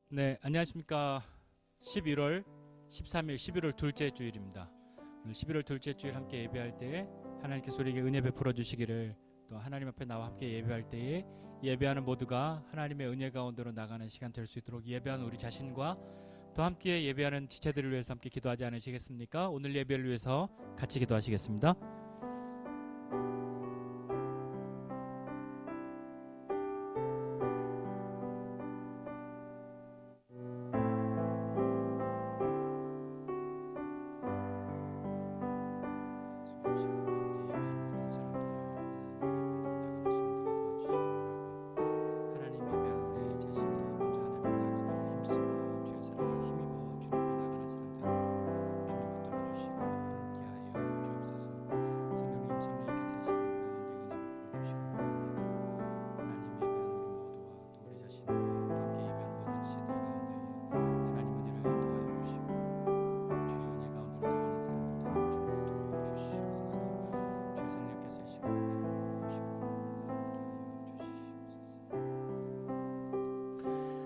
네, 안녕하십니까. 11월 13일 11월 둘째 주일입니다. 오늘 11월 둘째 주일 함께 예배할 때에 하나님께서 우리에게 은혜 베풀어 주시기를, 또 하나님 앞에 나와 함께 예배할 때에 예배하는 모두가 하나님의 은혜 가운데로 나가는 시간 될 수 있도록 예배하는 우리 자신과 또 함께 예배하는 지체들을 위해서 함께 기도하지 않으시겠습니까? 오늘 예배를 위해서 같이 기도하시겠습니다.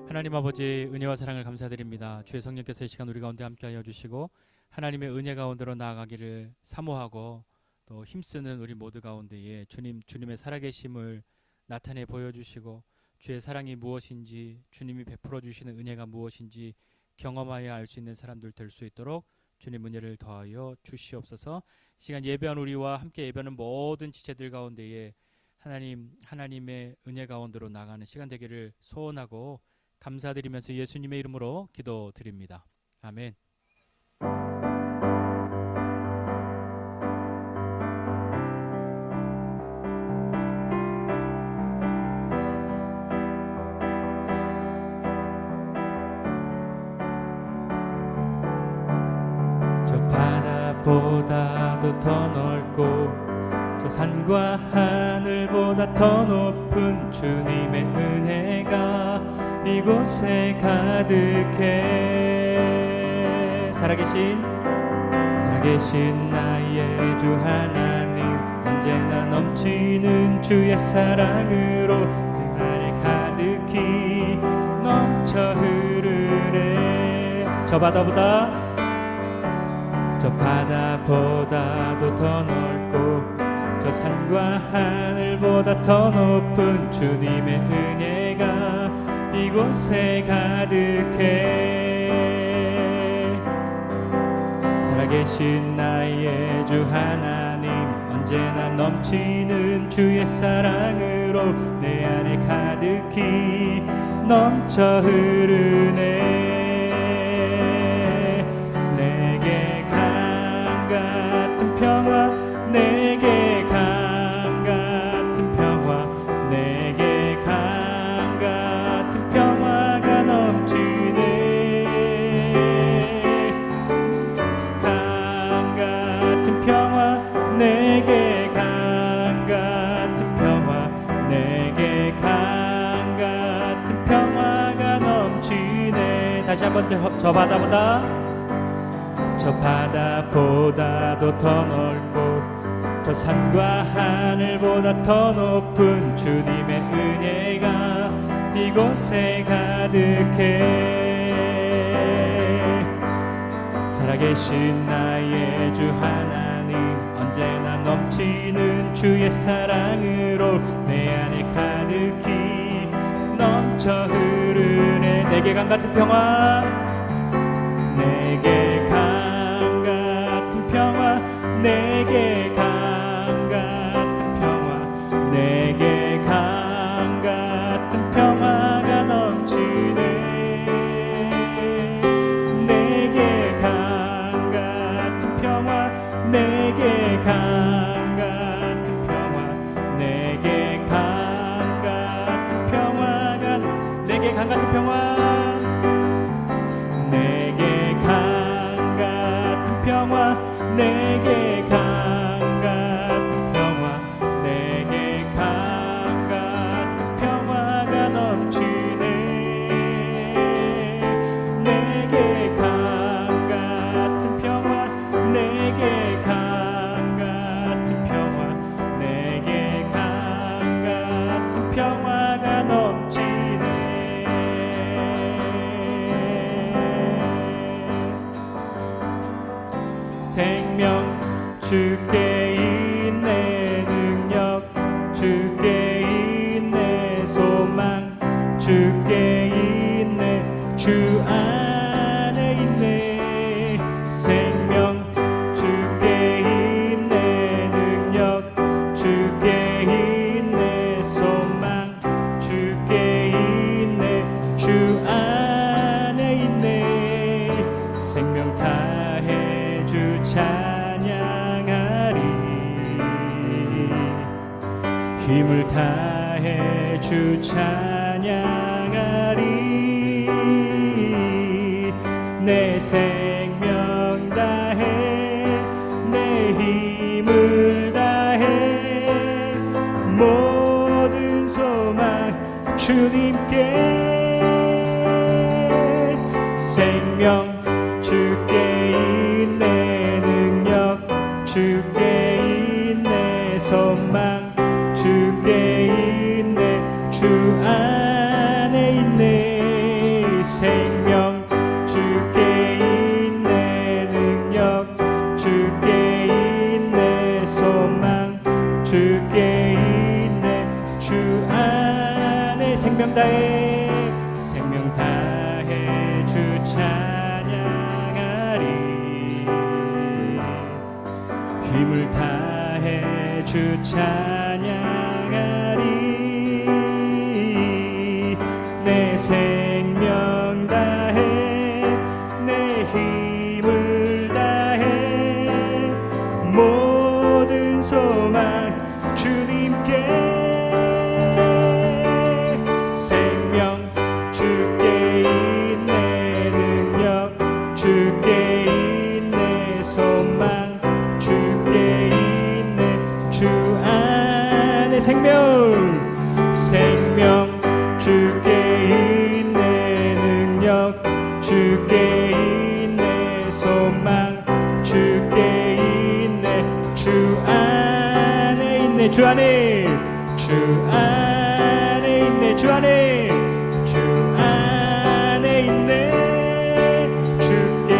하나님 아버지, 은혜와 사랑을 감사드립니다. 주의 성령께서 이 시간 우리 가운데 함께하여 주시고 하나님의 은혜 가운데로 나아가기를 사모하고 또 힘쓰는 우리 모두 가운데에 주님의 살아계심을 나타내 보여주시고 주의 사랑이 무엇인지, 주님이 베풀어 주시는 은혜가 무엇인지 경험하여 알 수 있는 사람들 될 수 있도록 주님 은혜를 더하여 주시옵소서. 시간 예배한 우리와 함께 예배하는 모든 지체들 가운데에 하나님의 은혜 가운데로 나가는 시간 되기를 소원하고 감사드리면서 예수님의 이름으로 기도드립니다. 아멘. 저 바다보다도 더 넓고 저 산과 하늘보다 더 높은 주님의 은혜가 이곳에 가득해. 살아계신 나의 주 하나님, 언제나 넘치는 주의 사랑으로 내 안에 가득히 넘쳐 흐르네. 저 바다보다도 더 넓고 저 산과 하늘보다 더 높은 주님의 은혜가 이곳에 가득해. 살아계신 나의 주 하나님, 언제나 넘치는 주의 사랑으로 내 안에 가득히 넘쳐 흐르네. 내게 강 같은 평화, 내게 강 같은 평화, 내게 강 같은 평화가 넘치네. 강 같은 평화, 내게 강 같은 평화, 내게 강 같은 평화가 넘치네. 다시 한번 저 바다보다도 더 넓고 저 산과 하늘보다 더 높은 주님의 은혜가 이곳에 가득해. 살아계신 나의 주 하나님, 언제나 넘치는 주의 사랑으로 내 안에 가득히 넘쳐 흐르네. 내게 강 같은 평화, 내게 강 같은 평화, 내게 강 같은 평화, 내게 강 같은 평화가 넘치네. 내게 강 같은 평화, 내게 강 같은 평화, 내게 강 같은 평화가, 내게 강 같은 평화, 내게 강 같은 생명 주께 있네 능력 주께 있네 소망 주께 있네 주 안에 있네 생명 주께 있네 능력 주께 있네 소망 주께 있네 주 안에 있네 생명 다해 주 찬양하리 힘을 다해 주 찬양하리 내 생명 다해 내 힘을 다해 모든 소망 주님께 생명 주께 있네 능력 주께 있네 소망 주께 있네 주 안에 있네 생명 주께 있네 능력 주께 있네 소망 주께 있네 주 안에 생명 다해 주 찬양하리 힘을 다해 주 찬양하리 내 생명 다해 내 힘을 다해 모든 소망 주님께 생명 주께 있네 능력 주께 있네 소망 주께 있네 주 안에 생명 주께 있네 능력 주께 있네 소망 주께 있네 주 안에 있네 주 안에 있네 주 안에 있네 주께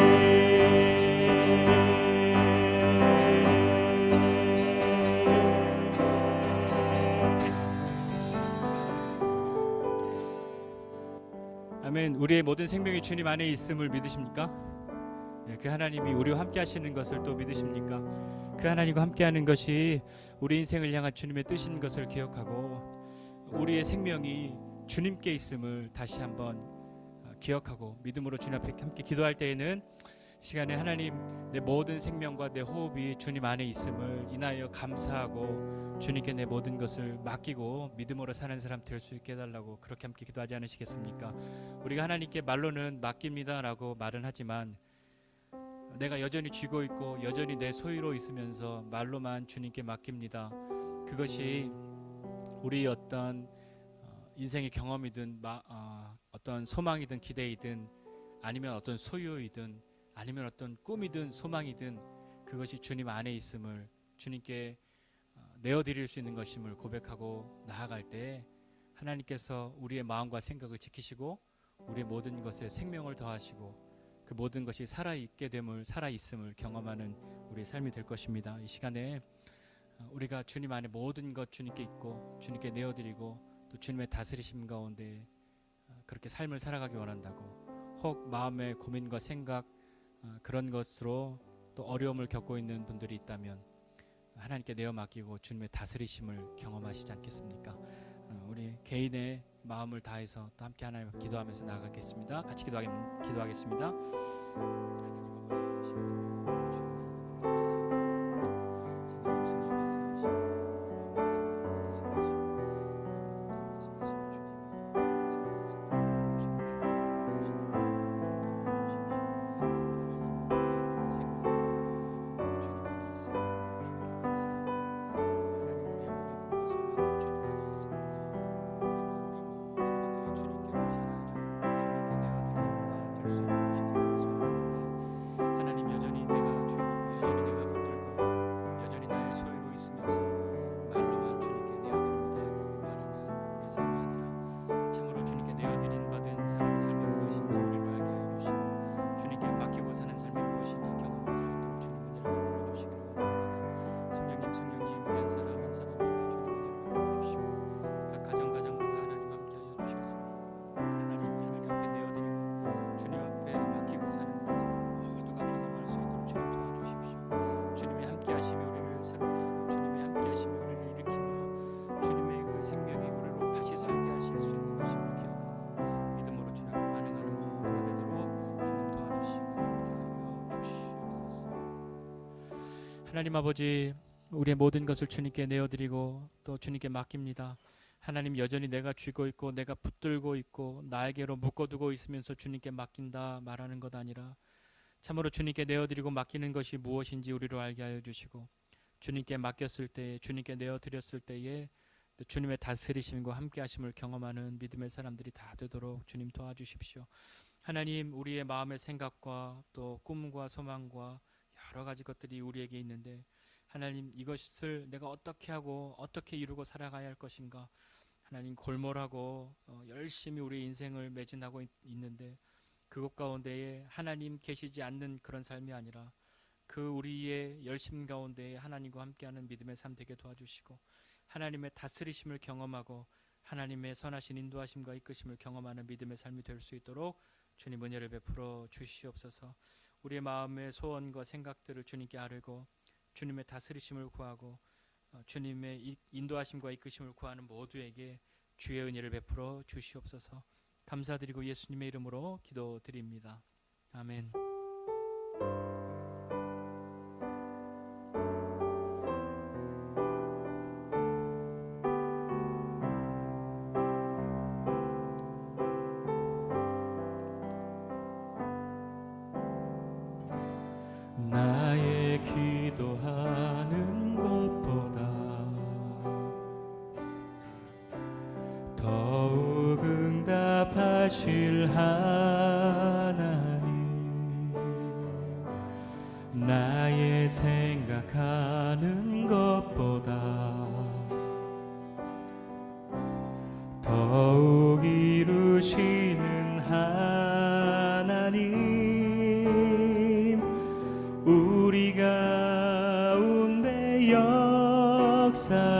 아멘. 우리의 모든 생명이 주님 안에 있음을 믿으십니까? 그 하나님이 우리와 함께 하시는 것을 또 믿으십니까? 그 하나님과 함께하는 것이 우리 인생을 향한 주님의 뜻인 것을 기억하고 우리의 생명이 주님께 있음을 다시 한번 기억하고 믿음으로 주님 앞에 함께 기도할 때에는 시간에 하나님 내 모든 생명과 내 호흡이 주님 안에 있음을 인하여 감사하고 주님께 내 모든 것을 맡기고 믿음으로 사는 사람 될 수 있게 해달라고 그렇게 함께 기도하지 않으시겠습니까? 우리가 하나님께 말로는 맡깁니다 라고 말은 하지만 내가 여전히 쥐고 있고 여전히 내 소유로 있으면서 말로만 주님께 맡깁니다. 그것이 우리 어떤 인생의 경험이든 어떤 소망이든 기대이든 아니면 어떤 소유이든 아니면 어떤 꿈이든 소망이든 그것이 주님 안에 있음을 주님께 내어드릴 수 있는 것임을 고백하고 나아갈 때 하나님께서 우리의 마음과 생각을 지키시고 우리의 모든 것에 생명을 더하시고 그 모든 것이 살아있게 됨을 살아있음을 경험하는 우리의 삶이 될 것입니다. 이 시간에 우리가 주님 안에 모든 것 주님께 있고 주님께 내어드리고 또 주님의 다스리심 가운데 그렇게 삶을 살아가기 원한다고 혹 마음의 고민과 생각 그런 것으로 또 어려움을 겪고 있는 분들이 있다면 하나님께 내어 맡기고 주님의 다스리심을 경험하시지 않겠습니까? 우리 개인의 마음을 다해서 또 함께 하나님 기도하면서 나아가겠습니다. 같이 기도하겠습니다. 하나님 아버지, 우리의 모든 것을 주님께 내어드리고 또 주님께 맡깁니다. 하나님, 여전히 내가 쥐고 있고 내가 붙들고 있고 나에게로 묶어두고 있으면서 주님께 맡긴다 말하는 것 아니라 참으로 주님께 내어드리고 맡기는 것이 무엇인지 우리로 알게 하여 주시고, 주님께 맡겼을 때에, 주님께 내어드렸을 때에 주님의 다스리심과 함께 하심을 경험하는 믿음의 사람들이 다 되도록 주님 도와주십시오. 하나님, 우리의 마음의 생각과 또 꿈과 소망과 여러 가지 것들이 우리에게 있는데, 하나님, 이것을 내가 어떻게 하고 어떻게 이루고 살아가야 할 것인가, 하나님, 골몰하고 열심히 우리의 인생을 매진하고 있는데 그것 가운데에 하나님 계시지 않는 그런 삶이 아니라 그 우리의 열심 가운데에 하나님과 함께하는 믿음의 삶 되게 도와주시고, 하나님의 다스리심을 경험하고 하나님의 선하신 인도하심과 이끄심을 경험하는 믿음의 삶이 될 수 있도록 주님 은혜를 베풀어 주시옵소서. 우리의 마음의 소원과 생각들을 주님께 아뢰고 주님의 다스리심을 구하고 주님의 인도하심과 이끄심을 구하는 모두에게 주의 은혜를 베풀어 주시옵소서. 감사드리고 예수님의 이름으로 기도드립니다. 아멘. 나의 기도하는 것보다 더욱 응답하실 하나님, 나의 생각하는 것보다 더욱 이루시는 하나님, 우리 가운데 역사하신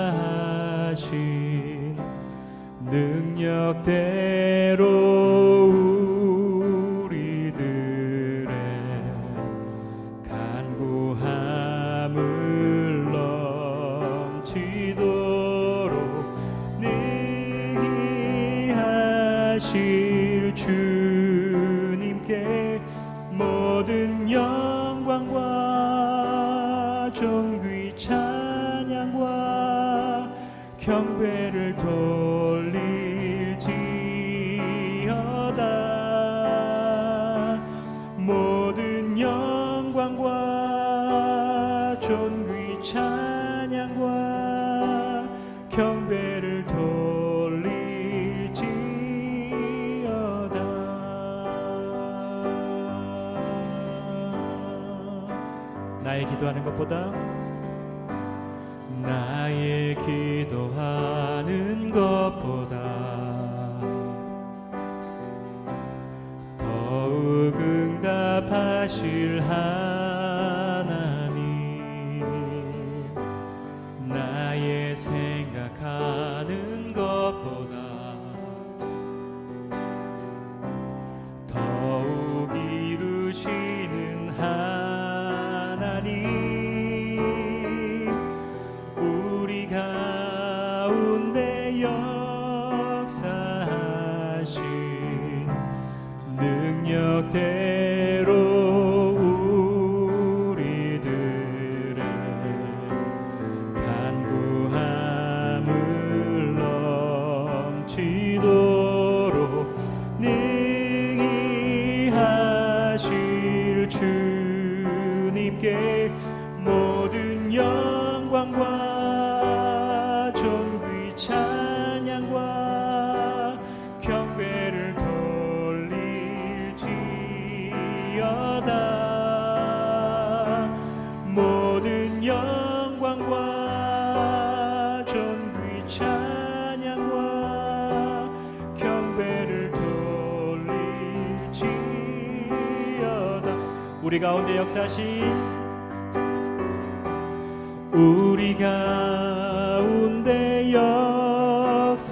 능력대로 우리들의 간구함을 넘치도록 능히 하실 주님께 모든 영광과 존귀 찬양과 경배를 돌릴지어다. 모든 영광과 존귀 찬양과 경배를 돌릴지어다. 나의 기도하는 것보다 나의 기도하는 것보다 더욱 응답하실 하나님, 나의 생각하는 것보다 더욱 이루시는 하나님, 우리 가운데 역사하신 능력대로 우리들의 간구함을 넘치도록 능히 하실 주님께 모든 영광과 존귀 찬양과 경배를 돌릴지어다. 모든 영광과 존귀 찬양과 경배를 돌릴지어다. 우리 가운데 역사하신 우리 가운데 역사하신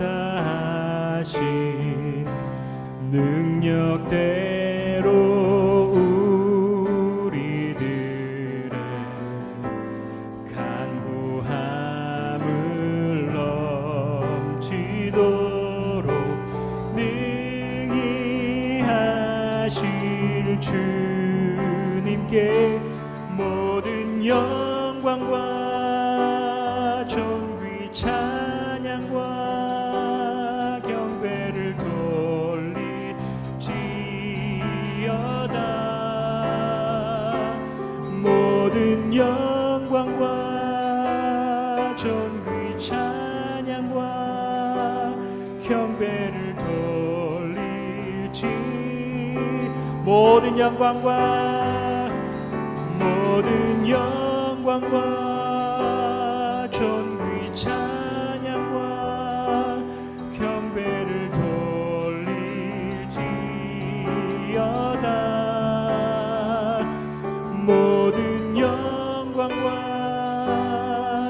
능력대로 우리들의 간구함을 넘치도록 능히 하실 주님께 모든 영광과 영광과 존귀 찬양과 경배를 돌리지어다. 모든 영광과 존귀 찬양과 경배를 돌릴지. 모든 영광과 존귀 찬양과 경배를 돌릴지어다. 모든 영광과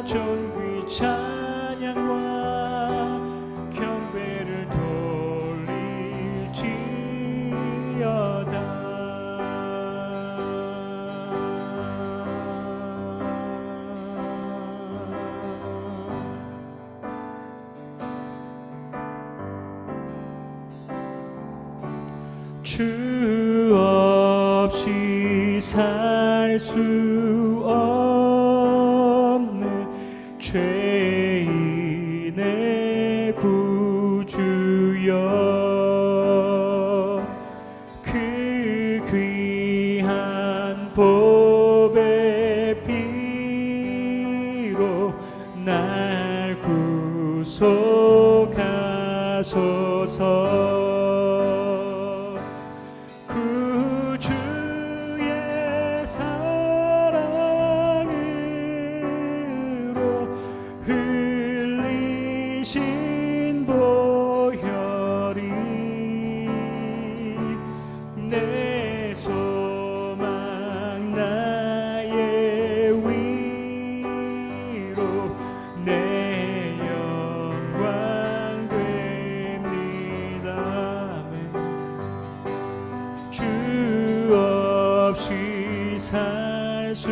존귀 찬양과 경배를 돌릴지어다. 주 없이 살 수 없네 죄인의 구주여. 그 귀한 보배 피로 날 구속하소서. 주의 사랑으로 흘리신 보혈이 내 소망 나의 위로 내 영광 됩니다. 주 없이 살 수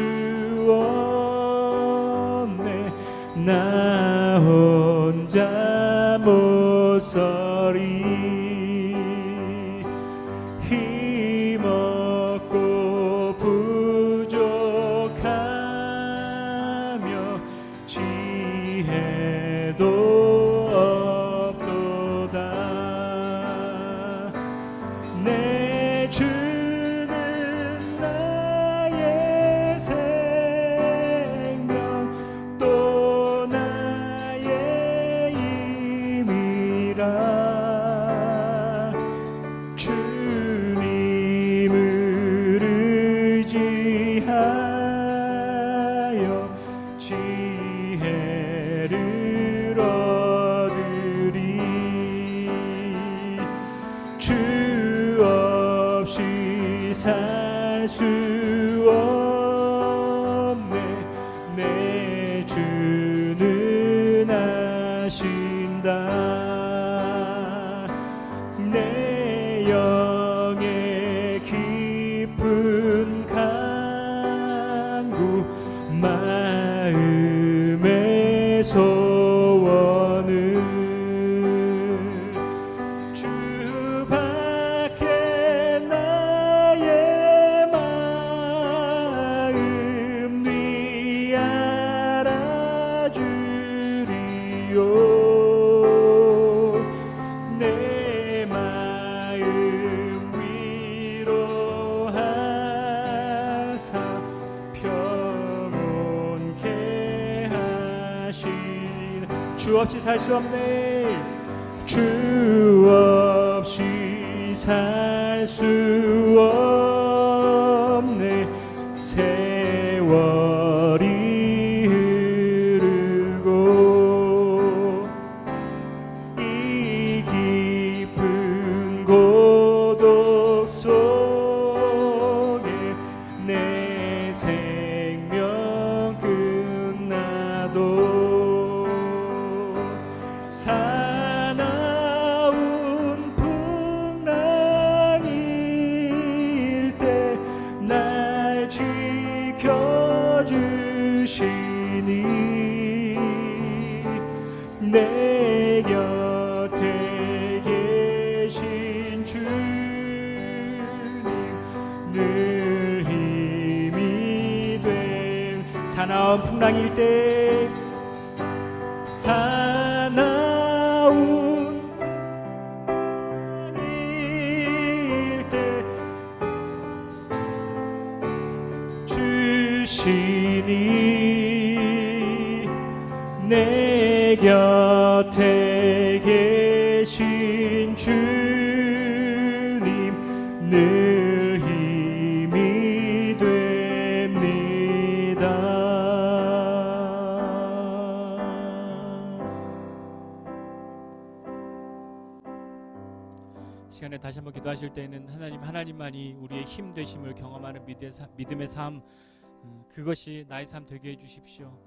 없네 나 혼자 못 서리. 힘없고 부족하며 지혜도 없도다. 내 주는 나의 생명 또 나의 힘이라. 주님을 의지하여 지혜를 얻으리. 주 없이 살 수 없네 내 주는 아신다. 내 영의 깊은 간구 마음의 소원을 주밖에 나의 마음 네 알아주리요. 내 마음 위로하사 평온케 하신. 주 없이 살 수 없네. 주 없이 살 수 없네. 세월이 흐르고 이 깊은 고독 속에 내 생명 끝나도 사나운 풍랑일 때 날 지켜주시니 내 곁에 계신 주님 늘 힘이 됨. 사나운 풍랑일 때 사나운 풍랑일 때 주시니 내 곁에 계신 주님 늘 힘이 됩니다. 시간에 다시 한번 기도하실 때에는 하나님만이 우리의 힘 되심을 경험하는 믿음의 삶, 그것이 나의 삶 되게 해주십시오.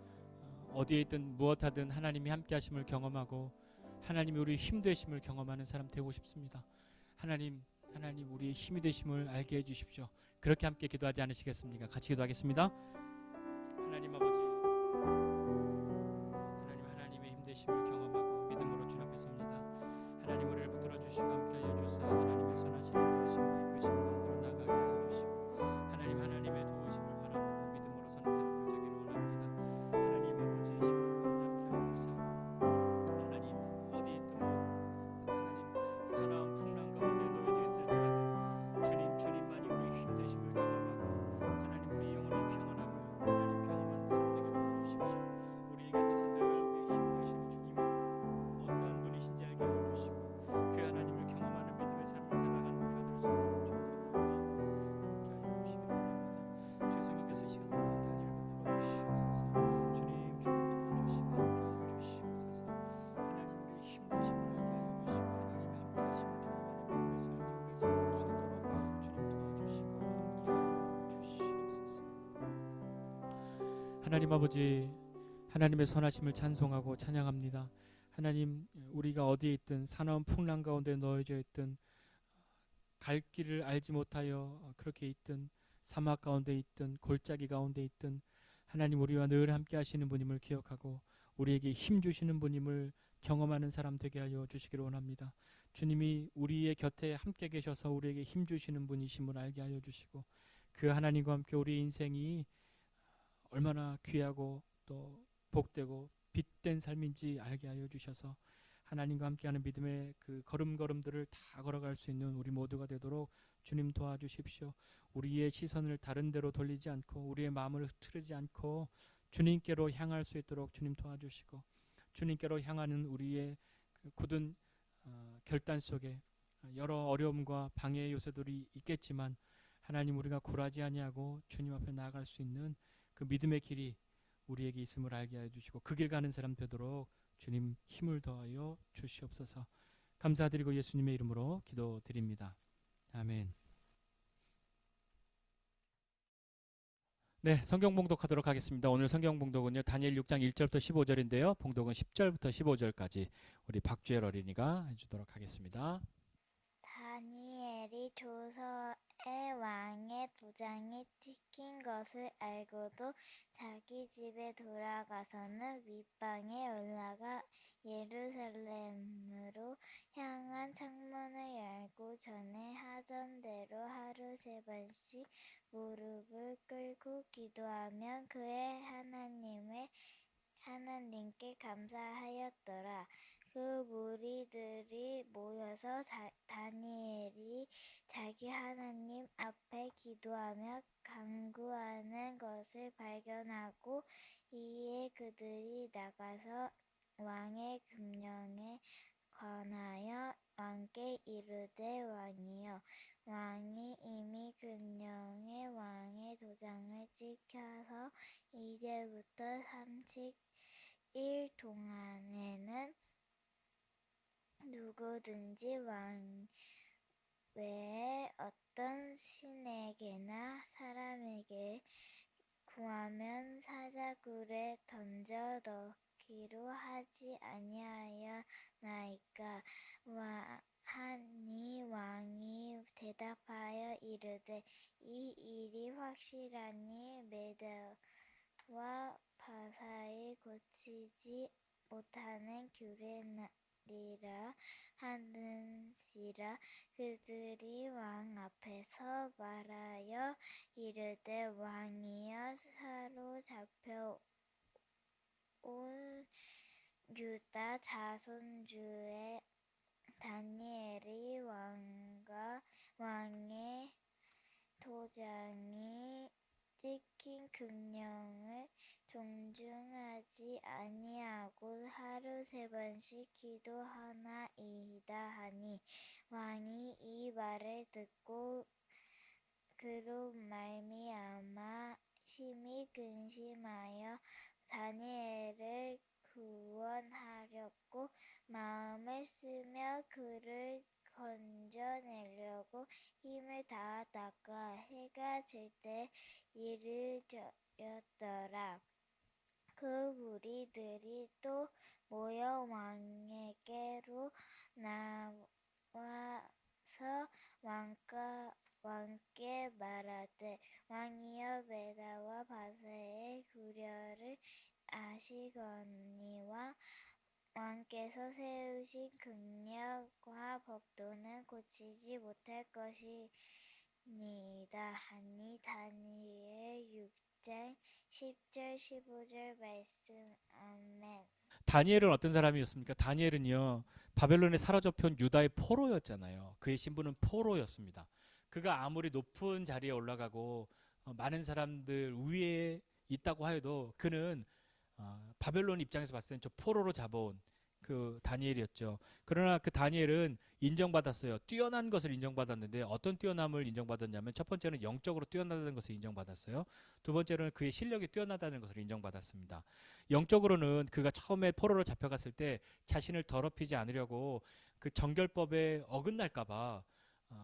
어디에 있든 무엇하든 하나님이 함께 하심을 경험하고 하나님이 우리의 힘 되심을 경험하는 사람 되고 싶습니다. 하나님 우리의 힘이 되심을 알게 해주십시오. 그렇게 함께 기도하지 않으시겠습니까? 같이 기도하겠습니다. 하나님 아버지, 하나님의 힘 되심을 경험하고 믿음으로 주 앞에 섭니다. 하나님 우리를 붙들어 주시고 함께하여 주사 하나님의 선하신 인도하심과 이끄심과 가운데로 나가게 하여 주시고 하나님의 도우심을 바라보고 믿음으로 서는 사람들 되기를 원합니다. 하나님 아버지 시간 가운데 함께하여 주사 하나님 어디 있든 하나님 사나운 풍랑 가운데 놓여져 있을지라도 주님만이 우리의 힘 되심을 경험하고 하나님 우리 영혼의 평안함을 하나님 경험하는 사람 되게 도와주십시오. 우리 곁에서 늘 우리의 힘 되시는 주님이 어떠한 분이신지 알게 하여 주시고 그 하나님을 경험하는 믿음의 삶을 살아가는 우리가 될 수 있도록 주님 도와주시고 함께 하여 주시기 바랍니다. 주의 성령께서 이 시간 가운데 일부 풀어주시옵소서. 주님 도와주시고 함께 하여 주시옵소서. 하나님 우리의 힘 되심을 알게 하여 주시고 하나님의 함께 하심을 경험하는 믿음의 삶이 우리의 삶 될 수 있도록 주님 도와주시고 함께 하여 주시옵소서. 하나님 아버지, 하나님의 선하심을 찬송하고 찬양합니다. 하나님 우리가 어디에 있든 사나운 풍랑 가운데 놓여져 있든 갈 길을 알지 못하여 그렇게 있든 사막 가운데 있든 골짜기 가운데 있든 하나님 우리와 늘 함께 하시는 분임을 기억하고 우리에게 힘 주시는 분임을 경험하는 사람 되게 하여 주시기를 원합니다. 주님이 우리의 곁에 함께 계셔서 우리에게 힘 주시는 분이심을 알게 하여 주시고 그 하나님과 함께 우리 인생이 얼마나 귀하고 또 복되고 빛된 삶인지 알게 하여 주셔서 하나님과 함께하는 믿음의 그 걸음걸음들을 다 걸어갈 수 있는 우리 모두가 되도록 주님 도와주십시오. 우리의 시선을 다른 데로 돌리지 않고 우리의 마음을 흐트르지 않고 주님께로 향할 수 있도록 주님 도와주시고 주님께로 향하는 우리의 그 굳은 결단 속에 여러 어려움과 방해의 요소들이 있겠지만 하나님 우리가 굴하지 아니하고 주님 앞에 나아갈 수 있는 그 믿음의 길이 우리에게 있음을 알게 하여 주시고 그 길 가는 사람 되도록 주님 힘을 더하여 주시옵소서. 감사드리고 예수님의 이름으로 기도드립니다. 아멘. 네, 성경 봉독하도록 하겠습니다. 오늘 성경 봉독은요 다니엘 6장 1절부터 15절인데요. 봉독은 10절부터 15절까지 우리 박주열 어린이가 해주도록 하겠습니다. 다니엘이 조서에 왕의 도장이 찍힌 것을 알고도 자기 집에 돌아가서는 윗방에 올라가 예루살렘으로 향한 창문을 열고 전에 하던 대로 하루 3번씩 무릎을 꿇고 기도하며 그의 하나님께 감사하였더라. 그 무리들이 모여서 다니엘이 자기 하나님 앞에 기도하며 간구하는 것을 발견하고 이에 그들이 나가서 왕의 금령에 관하여 왕께 이르되 왕이여, 왕이 이미 금령에 왕의 도장을 찍혀서 이제부터 30일 동안에는 누구든지 왕 외에 어떤 신에게나 사람에게 구하면 사자굴에 던져 넣기로 하지 아니하였나이까? 하니 왕이 대답하여 이르되 이 일이 확실하니 메대와 바사에 고치지 못하는 규례나이다. 되리라 하는지라. 그들이 왕 앞에서 말하여 이르되 왕이여 사로잡혀 온 유다 자손 중에 다니엘이 왕과 왕의 도장이 찍힌 금령을 존중하지 아니하고 하루 3번씩 기도하나이다 하니, 왕이 이 말을 듣고 그로 말미암아 심히 근심하여 다니엘을 구원하려고 마음을 쓰며 그를 건져내려고 힘을 다하다가 해가 질 때 일을 저렸더라. 그 무리들이 또 모여 왕에게로 나와서 왕께 말하되 왕이여 메다와 바사의 구려를 아시거니와 왕께서 세우신 금령과 법도는 고치지 못할 것이니이다 하니, 다니엘 6장 10절 15절 말씀. 아멘. 다니엘은 어떤 사람이었습니까? 다니엘은요, 바벨론에 사로잡혀온 유다의 포로였잖아요. 그의 신분은 포로였습니다. 그가 아무리 높은 자리에 올라가고 많은 사람들 위에 있다고 하여도 그는 바벨론 입장에서 봤을 때는 저 포로로 잡아온 그 다니엘이었죠. 그러나 그 다니엘은 인정받았어요. 뛰어난 것을 인정받았는데 어떤 뛰어남을 인정받았냐면, 첫 번째는 영적으로 뛰어나다는 것을 인정받았어요. 두 번째로는 그의 실력이 뛰어나다는 것을 인정받았습니다. 영적으로는 그가 처음에 포로로 잡혀갔을 때 자신을 더럽히지 않으려고 그 정결법에 어긋날까봐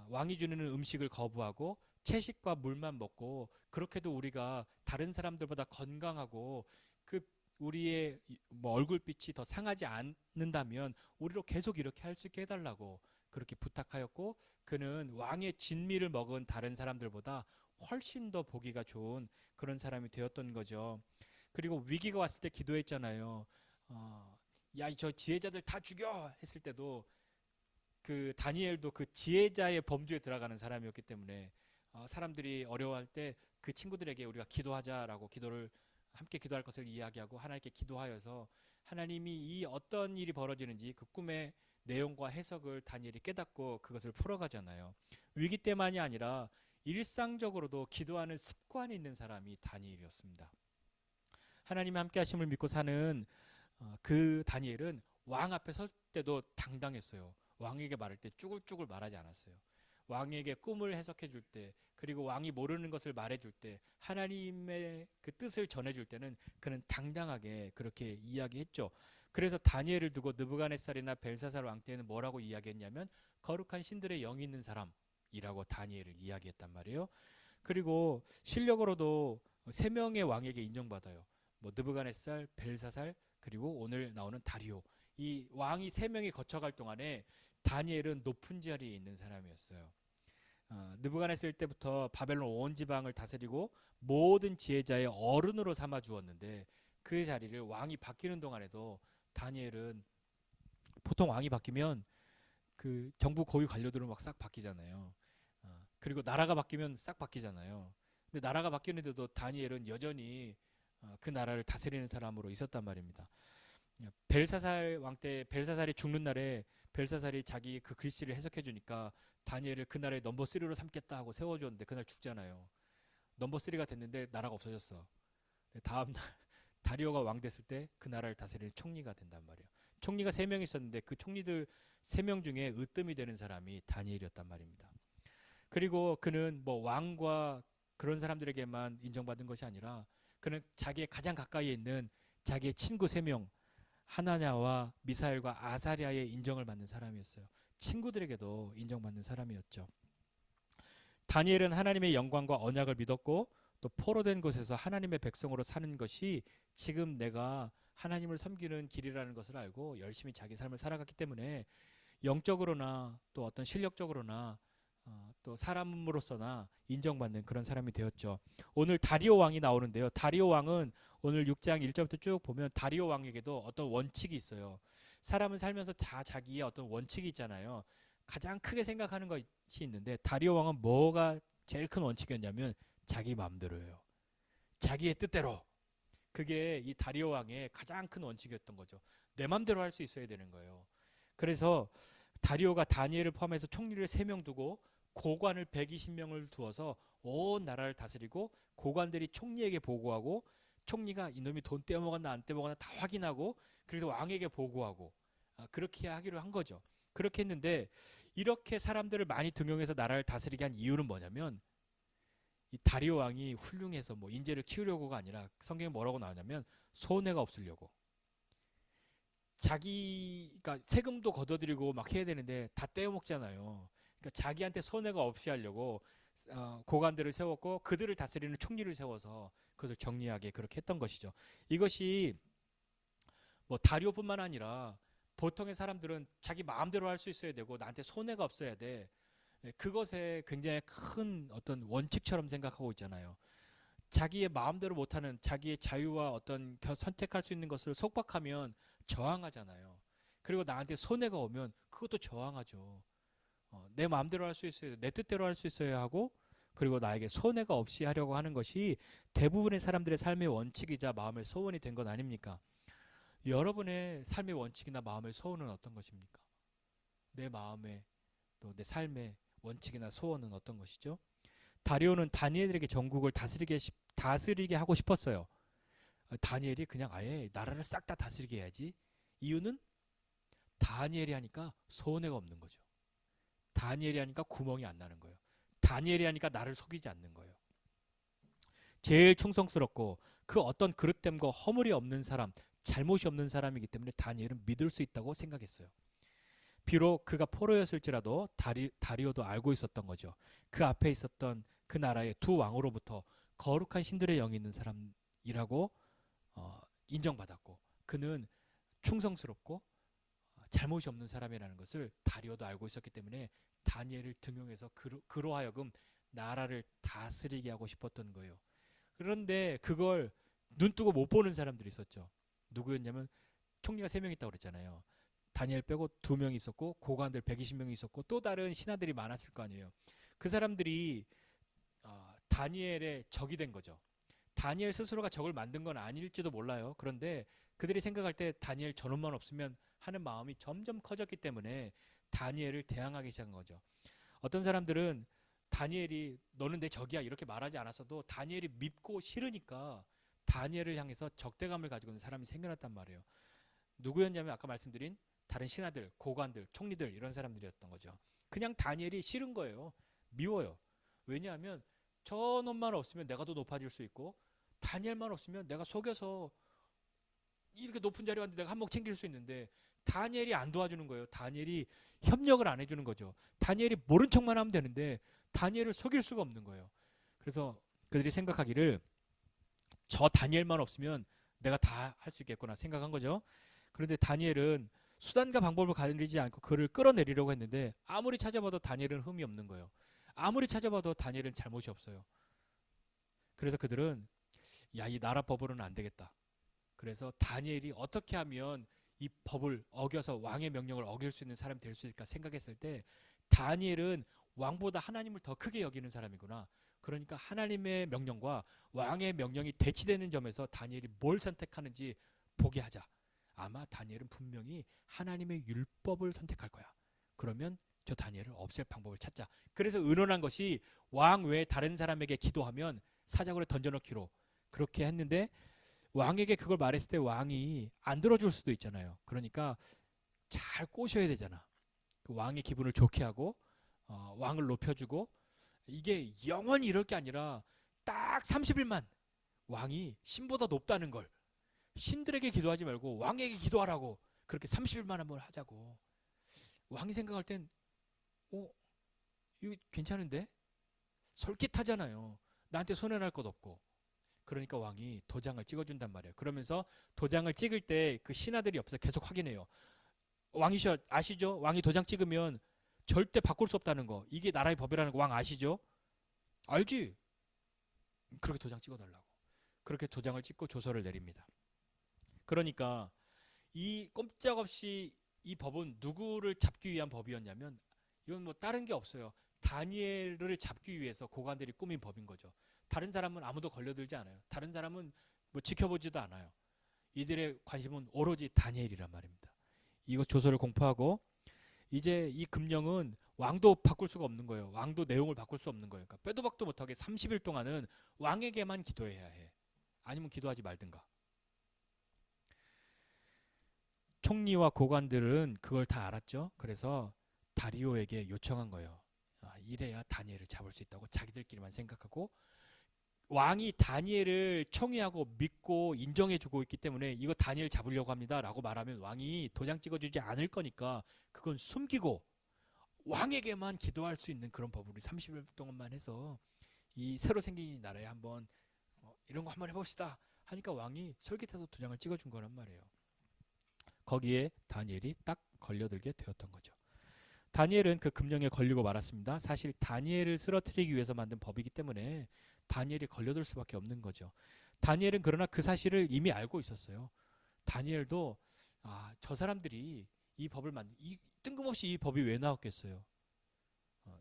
왕이 주는 음식을 거부하고 채식과 물만 먹고, 그렇게도 우리가 다른 사람들보다 건강하고 그 우리의 뭐 얼굴빛이 더 상하지 않는다면 우리로 계속 이렇게 할 수 있게 해달라고 그렇게 부탁하였고, 그는 왕의 진미를 먹은 다른 사람들보다 훨씬 더 보기가 좋은 그런 사람이 되었던 거죠. 그리고 위기가 왔을 때 기도했잖아요. 야, 저 지혜자들 다 죽여 했을 때도 그 다니엘도 그 지혜자의 범주에 들어가는 사람이었기 때문에 사람들이 어려워할 때 그 친구들에게 우리가 기도하자라고 기도를 함께 기도할 것을 이야기하고 하나님께 기도하여서 하나님이 이 어떤 일이 벌어지는지 그 꿈의 내용과 해석을 다니엘이 깨닫고 그것을 풀어가잖아요. 위기 때만이 아니라 일상적으로도 기도하는 습관이 있는 사람이 다니엘이었습니다. 하나님의 함께 하심을 믿고 사는 그 다니엘은 왕 앞에 설 때도 당당했어요. 왕에게 말할 때 쭈글쭈글 말하지 않았어요. 왕에게 꿈을 해석해 줄 때, 그리고 왕이 모르는 것을 말해 줄 때, 하나님의 그 뜻을 전해 줄 때는 그는 당당하게 그렇게 이야기했죠. 그래서 다니엘을 두고 느부갓네살이나 벨사살 왕 때는 뭐라고 이야기했냐면, 거룩한 신들의 영이 있는 사람이라고 다니엘을 이야기했단 말이에요. 그리고 실력으로도 3명의 왕에게 인정받아요. 뭐 느부갓네살, 벨사살, 그리고 오늘 나오는 다리오. 이 왕이 3명이 거쳐갈 동안에 다니엘은 높은 자리에 있는 사람이었어요. 느부갓네살 때부터 바벨론 온 지방을 다스리고 모든 지혜자의 어른으로 삼아 주었는데, 그 자리를 왕이 바뀌는 동안에도 다니엘은, 보통 왕이 바뀌면 그 정부 고위 관료들은 막 싹 바뀌잖아요. 그리고 나라가 바뀌면 싹 바뀌잖아요. 근데 나라가 바뀌는데도 다니엘은 여전히 그 나라를 다스리는 사람으로 있었단 말입니다. 벨사살 왕 때 벨사살이 죽는 날에 벨사살이 자기 그 글씨를 해석해 주니까 다니엘을 그 나라의 넘버 3로 삼겠다 하고 세워줬는데 그날 죽잖아요. 넘버 3가 됐는데 나라가 없어졌어. 다음 날 다리오가 왕 됐을 때 그 나라를 다스리는 총리가 된단 말이에요. 총리가 3명 있었는데 그 총리들 3명 중에 으뜸이 되는 사람이 다니엘이었단 말입니다. 그리고 그는 뭐 왕과 그런 사람들에게만 인정받은 것이 아니라 그는 자기의 가장 가까이에 있는 자기의 친구 3명, 하나냐와 미사엘과 아사랴의 인정을 받는 사람이었어요. 친구들에게도 인정받는 사람이었죠. 다니엘은 하나님의 영광과 언약을 믿었고, 또 포로된 곳에서 하나님의 백성으로 사는 것이 지금 내가 하나님을 섬기는 길이라는 것을 알고 열심히 자기 삶을 살아갔기 때문에 영적으로나 또 어떤 실력적으로나 또 사람으로서나 인정받는 그런 사람이 되었죠. 오늘 다리오 왕이 나오는데요. 다리오 왕은 오늘 6장 1절부터 쭉 보면 다리오 왕에게도 어떤 원칙이 있어요. 사람은 살면서 다 자기의 어떤 원칙이 있잖아요. 가장 크게 생각하는 것이 있는데 다리오 왕은 뭐가 제일 큰 원칙이었냐면 자기 마음대로예요. 자기의 뜻대로. 그게 이 다리오 왕의 가장 큰 원칙이었던 거죠. 내 마음대로 할 수 있어야 되는 거예요. 그래서 다리오가 다니엘을 포함해서 총리를 3명 두고 고관을 120명을 두어서 온 나라를 다스리고 고관들이 총리에게 보고하고 총리가 이놈이 돈 떼어먹었나 안 떼어먹었나 다 확인하고 그래서 왕에게 보고하고 그렇게 하기로 한 거죠. 그렇게 했는데 이렇게 사람들을 많이 등용해서 나라를 다스리게 한 이유는 뭐냐면 이 다리오 왕이 훌륭해서 뭐 인재를 키우려고가 아니라 성경에 뭐라고 나오냐면 손해가 없으려고. 자기가 세금도 걷어들이고 막 해야 되는데 다 떼어먹잖아요. 그러니까 자기한테 손해가 없이 하려고 고관들을 세웠고 그들을 다스리는 총리를 세워서 그것을 정리하게 그렇게 했던 것이죠. 이것이 뭐 다리오뿐만 아니라 보통의 사람들은 자기 마음대로 할 수 있어야 되고 나한테 손해가 없어야 돼. 그것에 굉장히 큰 어떤 원칙처럼 생각하고 있잖아요. 자기의 마음대로 못하는 자기의 자유와 어떤 선택할 수 있는 것을 속박하면 저항하잖아요. 그리고 나한테 손해가 오면 그것도 저항하죠. 내 마음대로 할 수 있어야 돼. 내 뜻대로 할 수 있어야 하고 그리고 나에게 손해가 없이 하려고 하는 것이 대부분의 사람들의 삶의 원칙이자 마음의 소원이 된 건 아닙니까? 여러분의 삶의 원칙이나 마음의 소원은 어떤 것입니까? 내 마음의 또 내 삶의 원칙이나 소원은 어떤 것이죠? 다리오는 다니엘에게 전국을 다스리게 하고 싶었어요. 다니엘이 그냥 아예 나라를 싹 다 다스리게 해야지. 이유는 다니엘이 하니까 손해가 없는 거죠. 다니엘이 하니까 구멍이 안 나는 거예요. 다니엘이 하니까 나를 속이지 않는 거예요. 제일 충성스럽고 그 어떤 그릇됨과 허물이 없는 사람, 잘못이 없는 사람이기 때문에 다니엘은 믿을 수 있다고 생각했어요. 비록 그가 포로였을지라도 다리오도 알고 있었던 거죠. 그 앞에 있었던 그 나라의 두 왕으로부터 거룩한 신들의 영이 있는 사람이라고 인정받았고 그는 충성스럽고 잘못이 없는 사람이라는 것을 다리오도 알고 있었기 때문에 다니엘을 등용해서 그로 하여금 나라를 다스리게 하고 싶었던 거예요. 그런데 그걸 눈뜨고 못 보는 사람들이 있었죠. 누구였냐면 총리가 3명 있다고 그랬잖아요. 다니엘 빼고 2명이 있었고 고관들 120명이 있었고 또 다른 신하들이 많았을 거 아니에요. 그 사람들이 다니엘의 적이 된 거죠. 다니엘 스스로가 적을 만든 건 아닐지도 몰라요. 그런데 그들이 생각할 때 다니엘 저놈만 없으면 하는 마음이 점점 커졌기 때문에 다니엘을 대항하기 시작한 거죠. 어떤 사람들은 다니엘이 너는 내 적이야 이렇게 말하지 않았어도 다니엘이 밉고 싫으니까 다니엘을 향해서 적대감을 가지고 있는 사람이 생겨났단 말이에요. 누구였냐면 아까 말씀드린 다른 신하들, 고관들, 총리들 이런 사람들이었던 거죠. 그냥 다니엘이 싫은 거예요. 미워요. 왜냐하면 저 놈만 없으면 내가 더 높아질 수 있고 다니엘만 없으면 내가 속여서 이렇게 높은 자리에 왔는데 내가 한몫 챙길 수 있는데 다니엘이 안 도와주는 거예요. 다니엘이 협력을 안 해주는 거죠. 다니엘이 모른 척만 하면 되는데 다니엘을 속일 수가 없는 거예요. 그래서 그들이 생각하기를 저 다니엘만 없으면 내가 다 할 수 있겠구나 생각한 거죠. 그런데 다니엘은 수단과 방법을 가리지 않고 그를 끌어내리려고 했는데 아무리 찾아봐도 다니엘은 흠이 없는 거예요. 아무리 찾아봐도 다니엘은 잘못이 없어요. 그래서 그들은 야, 이 나라 법으로는 안 되겠다. 그래서 다니엘이 어떻게 하면 이 법을 어겨서 왕의 명령을 어길 수 있는 사람이 될 수 있을까 생각했을 때 다니엘은 왕보다 하나님을 더 크게 여기는 사람이구나. 그러니까 하나님의 명령과 왕의 명령이 대치되는 점에서 다니엘이 뭘 선택하는지 보게 하자. 아마 다니엘은 분명히 하나님의 율법을 선택할 거야. 그러면 저 다니엘을 없앨 방법을 찾자. 그래서 의논한 것이 왕 외에 다른 사람에게 기도하면 사자굴에 던져넣기로 그렇게 했는데 왕에게 그걸 말했을 때 왕이 안 들어줄 수도 있잖아요. 그러니까 잘 꼬셔야 되잖아. 그 왕의 기분을 좋게 하고 왕을 높여주고 이게 영원히 이럴 게 아니라 딱 30일만 왕이 신보다 높다는 걸 신들에게 기도하지 말고 왕에게 기도하라고 그렇게 30일만 한번 하자고. 왕이 생각할 땐 이거 괜찮은데? 솔깃하잖아요. 나한테 손해날 것 없고. 그러니까 왕이 도장을 찍어준단 말이에요. 그러면서 도장을 찍을 때 그 신하들이 옆에서 계속 확인해요. 왕이셔 아시죠? 왕이 도장 찍으면 절대 바꿀 수 없다는 거. 이게 나라의 법이라는 거 왕 아시죠? 알지? 그렇게 도장 찍어달라고. 그렇게 도장을 찍고 조서를 내립니다. 그러니까 이 꼼짝없이 이 법은 누구를 잡기 위한 법이었냐면 이건 뭐 다른 게 없어요. 다니엘을 잡기 위해서 고관들이 꾸민 법인 거죠. 다른 사람은 아무도 걸려들지 않아요. 다른 사람은 뭐 지켜보지도 않아요. 이들의 관심은 오로지 다니엘이란 말입니다. 이거 조서를 공포하고 이제 이 금령은 왕도 바꿀 수가 없는 거예요. 왕도 내용을 바꿀 수 없는 거예요. 그러니까 빼도 박도 못하게 30일 동안은 왕에게만 기도해야 해. 아니면 기도하지 말든가. 총리와 고관들은 그걸 다 알았죠. 그래서 다리오에게 요청한 거예요. 이래야 다니엘을 잡을 수 있다고 자기들끼리만 생각하고 왕이 다니엘을 청의하고 믿고 인정해주고 있기 때문에 이거 다니엘 잡으려고 합니다 라고 말하면 왕이 도장 찍어주지 않을 거니까 그건 숨기고 왕에게만 기도할 수 있는 그런 법을 우리 30일 동안만 해서 이 새로 생긴 이 나라에 한번 이런 거 한번 해봅시다 하니까 왕이 솔깃해서 도장을 찍어준 거란 말이에요. 거기에 다니엘이 딱 걸려들게 되었던 거죠. 다니엘은 그 금령에 걸리고 말았습니다. 사실 다니엘을 쓰러뜨리기 위해서 만든 법이기 때문에 다니엘이 걸려들 수밖에 없는 거죠. 다니엘은 그러나 그 사실을 이미 알고 있었어요. 다니엘도 저 사람들이 이 법을 뜬금없이 이 법이 왜 나왔겠어요.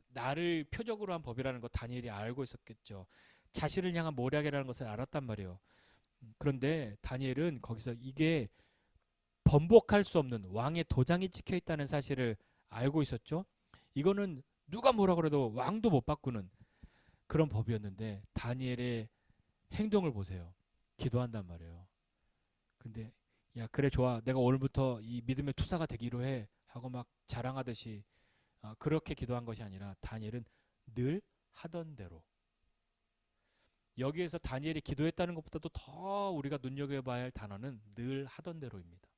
나를 표적으로 한 법이라는 거 다니엘이 알고 있었겠죠. 자신을 향한 모략이라는 것을 알았단 말이에요. 그런데 다니엘은 거기서 이게 번복할 수 없는 왕의 도장이 찍혀 있다는 사실을 알고 있었죠. 이거는 누가 뭐라 그래도 왕도 못 바꾸는 그런 법이었는데 다니엘의 행동을 보세요. 기도한단 말이에요. 근데 야 그래 좋아 내가 오늘부터 이 믿음의 투사가 되기로 해 하고 막 자랑하듯이 그렇게 기도한 것이 아니라 다니엘은 늘 하던 대로 여기에서 다니엘이 기도했다는 것보다도 더 우리가 눈여겨봐야 할 단어는 늘 하던 대로입니다.